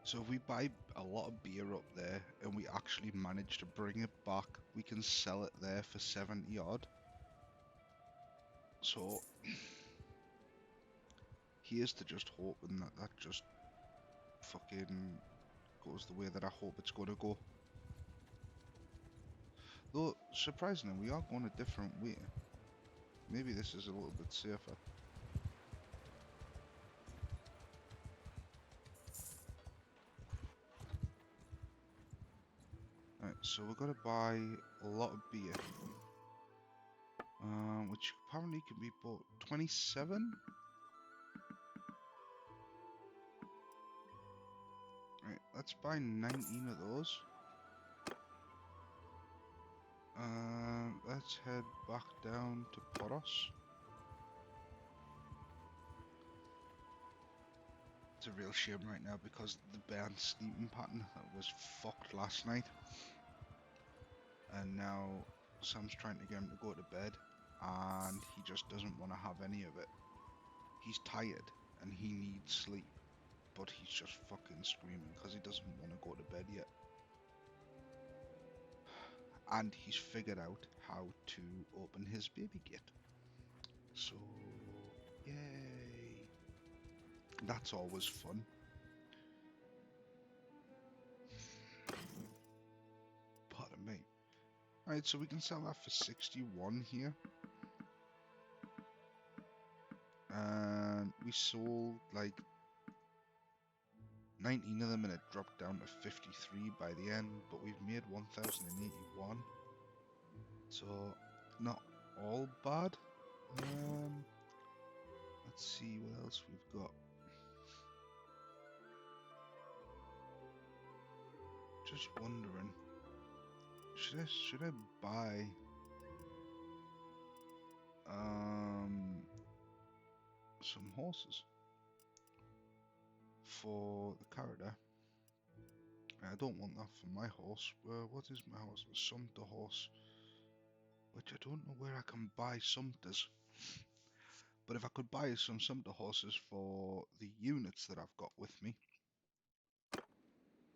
So if we buy a lot of beer up there and we actually manage to bring it back, we can sell it there for 70 odd. So here's to just hoping that that just fucking goes the way that I hope it's going to go. Though, surprisingly, we are going a different way. Maybe this is a little bit safer. Right, so we're going to buy a lot of beer. Which apparently can be bought 27? Right, let's buy 19 of those. Let's head back down to Poros. It's a real shame right now because the band sleeping pattern was fucked last night. And now Sam's trying to get him to go to bed and he just doesn't want to have any of it. He's tired and he needs sleep, but he's just fucking screaming because he doesn't want to go to bed yet. And he's figured out how to open his baby gate. So, yay. That's always fun. Pardon me. Alright, so we can sell that for 61 here. And we sold like 19 of them and it dropped down to 53 by the end, but we've made 1,081. So, not all bad. Let's see what else we've got. Just wondering, should I buy some horses for the character? I don't want that for my horse. What is my horse? A sumpter horse, which I don't know where I can buy sumpters. But if I could buy some sumpter horses for the units that I've got with me,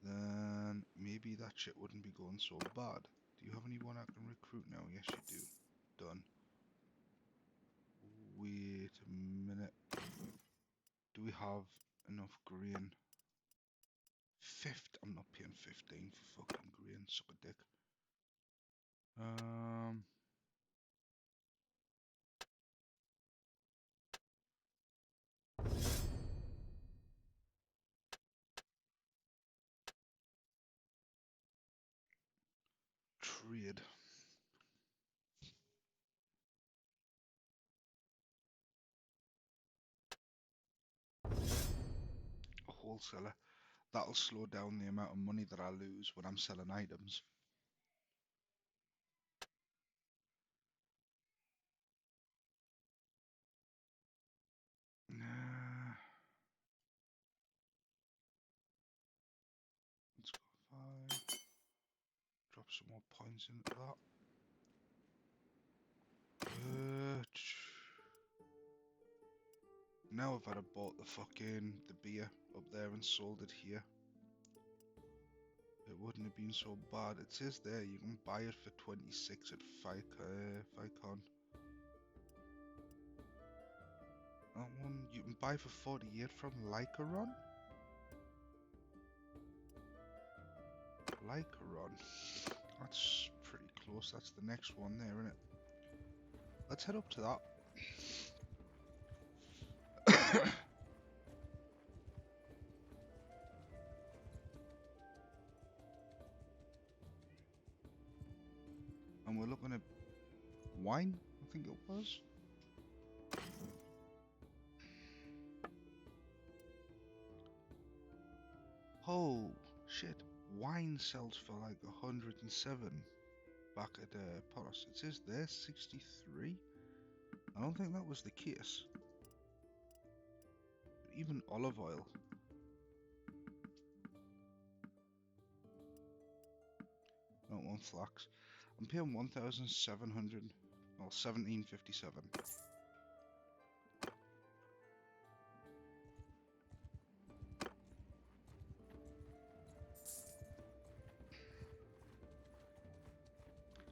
then maybe that shit wouldn't be going so bad. Do you have anyone I can recruit now? Yes, you do. Done. Wait a minute. Do we have enough grain? I'm not paying 15 for fucking grain. Suck a dick. Trade. A wholesaler. That'll slow down the amount of money that I lose when I'm selling items. Let's go 5. Drop some more points into that. Now if I'd have bought the beer up there and sold it here, it wouldn't have been so bad. It says there you can buy it for 26 at Ficon. That one you can buy for 48 from Lycaron. That's pretty close. That's the next one there, isn't it? Let's head up to that. And we're looking at wine, I think it was. Oh shit, wine sells for like 107 back at Poros. It says there 63. I don't think that was the case. Even olive oil. Don't want flax. I'm paying 1,700 or 1,757.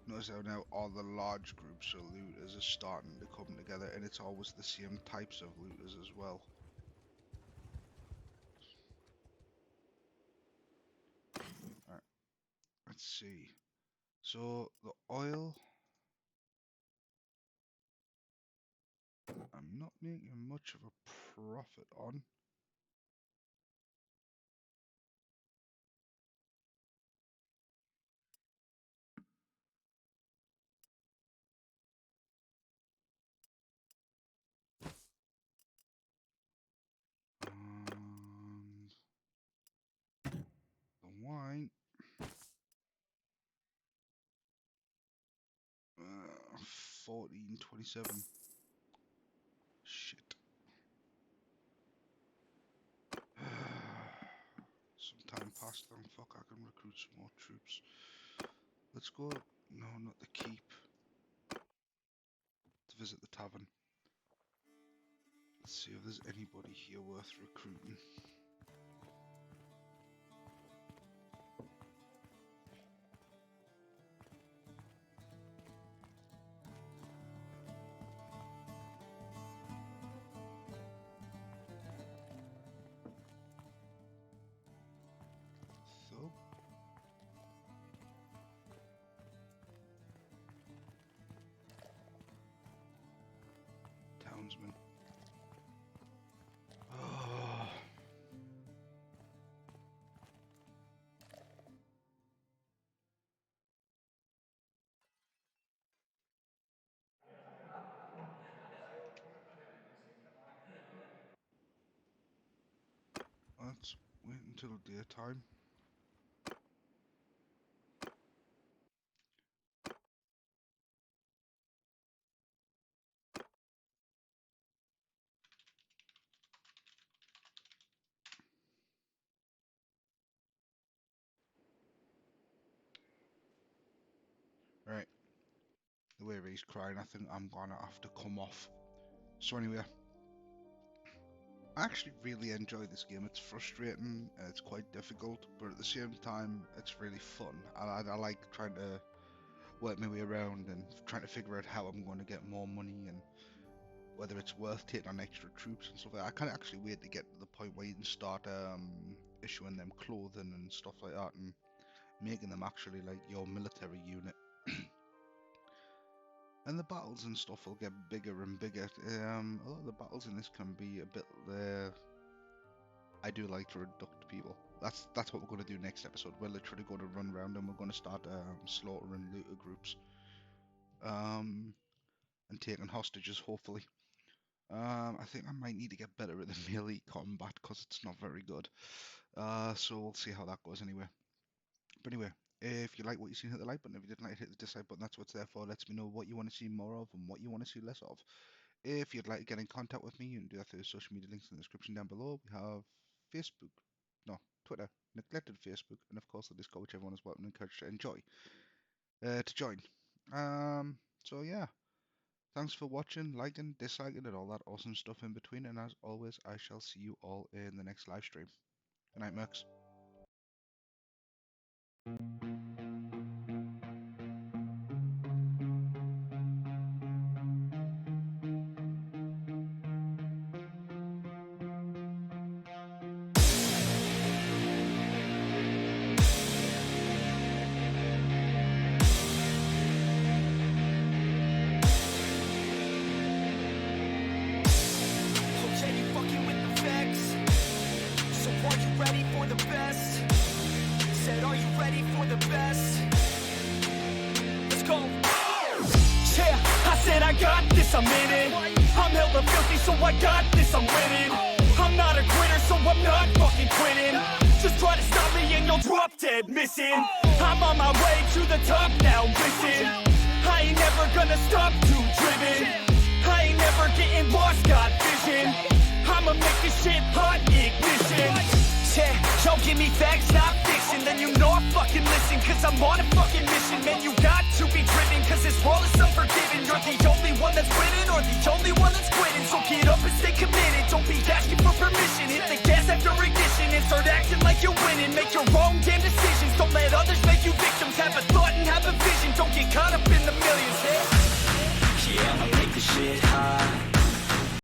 Notice how now all the large groups of looters are starting to come together, and it's always the same types of looters as well. Alright, let's see. So the oil, I'm not making much of a profit on. The wine, 14.27. Shit. fast. Thank fuck I can recruit some more troops. Let's go. No, not the keep. To visit the tavern. Let's see if there's anybody here worth recruiting. So. Townsman. Oh. Let's wait until daytime. Right. The way he's crying, I think I'm gonna have to come off. So anyway, I actually really enjoy this game. It's frustrating, it's quite difficult, but at the same time, it's really fun. I like trying to work my way around and trying to figure out how I'm going to get more money and whether it's worth taking on extra troops and stuff like that. I can't actually wait to get to the point where you can start issuing them clothing and stuff like that and making them actually like your military unit. And the battles and stuff will get bigger and bigger. Although the battles in this can be a bit. I do like to reduct people. That's what we're going to do next episode. We're literally going to run around and we're going to start slaughtering looter groups, and taking hostages. Hopefully, I think I might need to get better at the melee combat because it's not very good. So we'll see how that goes anyway. But anyway. If you like what you see, hit the like button. If you didn't like it, hit the dislike button. That's what it's there for. Lets me know what you want to see more of and what you want to see less of. If you'd like to get in contact with me, you can do that through the social media links in the description down below. We have Twitter, neglected Facebook, and of course the Discord, which everyone is welcome and encouraged to join. So yeah, thanks for watching, liking, disliking, and all that awesome stuff in between. And as always, I shall see you all in the next live stream. Good night, Mercs. I'm in it. I'm hella filthy, so I got this, I'm winning. I'm not a quitter, so I'm not fucking quitting. Just try to stop me and you'll drop dead missing. I'm on my way to the top now, listen. I ain't never gonna stop, too driven. I ain't never getting lost, got vision. I'ma make this shit hot, ignition. Yeah, y'all give me facts, not fiction. Then you know I fucking listen, cause I'm on a fucking mission. Man, you got to be driven, cause this world is unforgiving. You're the only one that's winning, or the only one that's quitting. So get up and stay committed, don't be asking for permission. Hit the gas after ignition and start acting like you're winning. Make your own damn decisions, don't let others make you victims. Have a thought and have a vision, don't get caught up in the middle.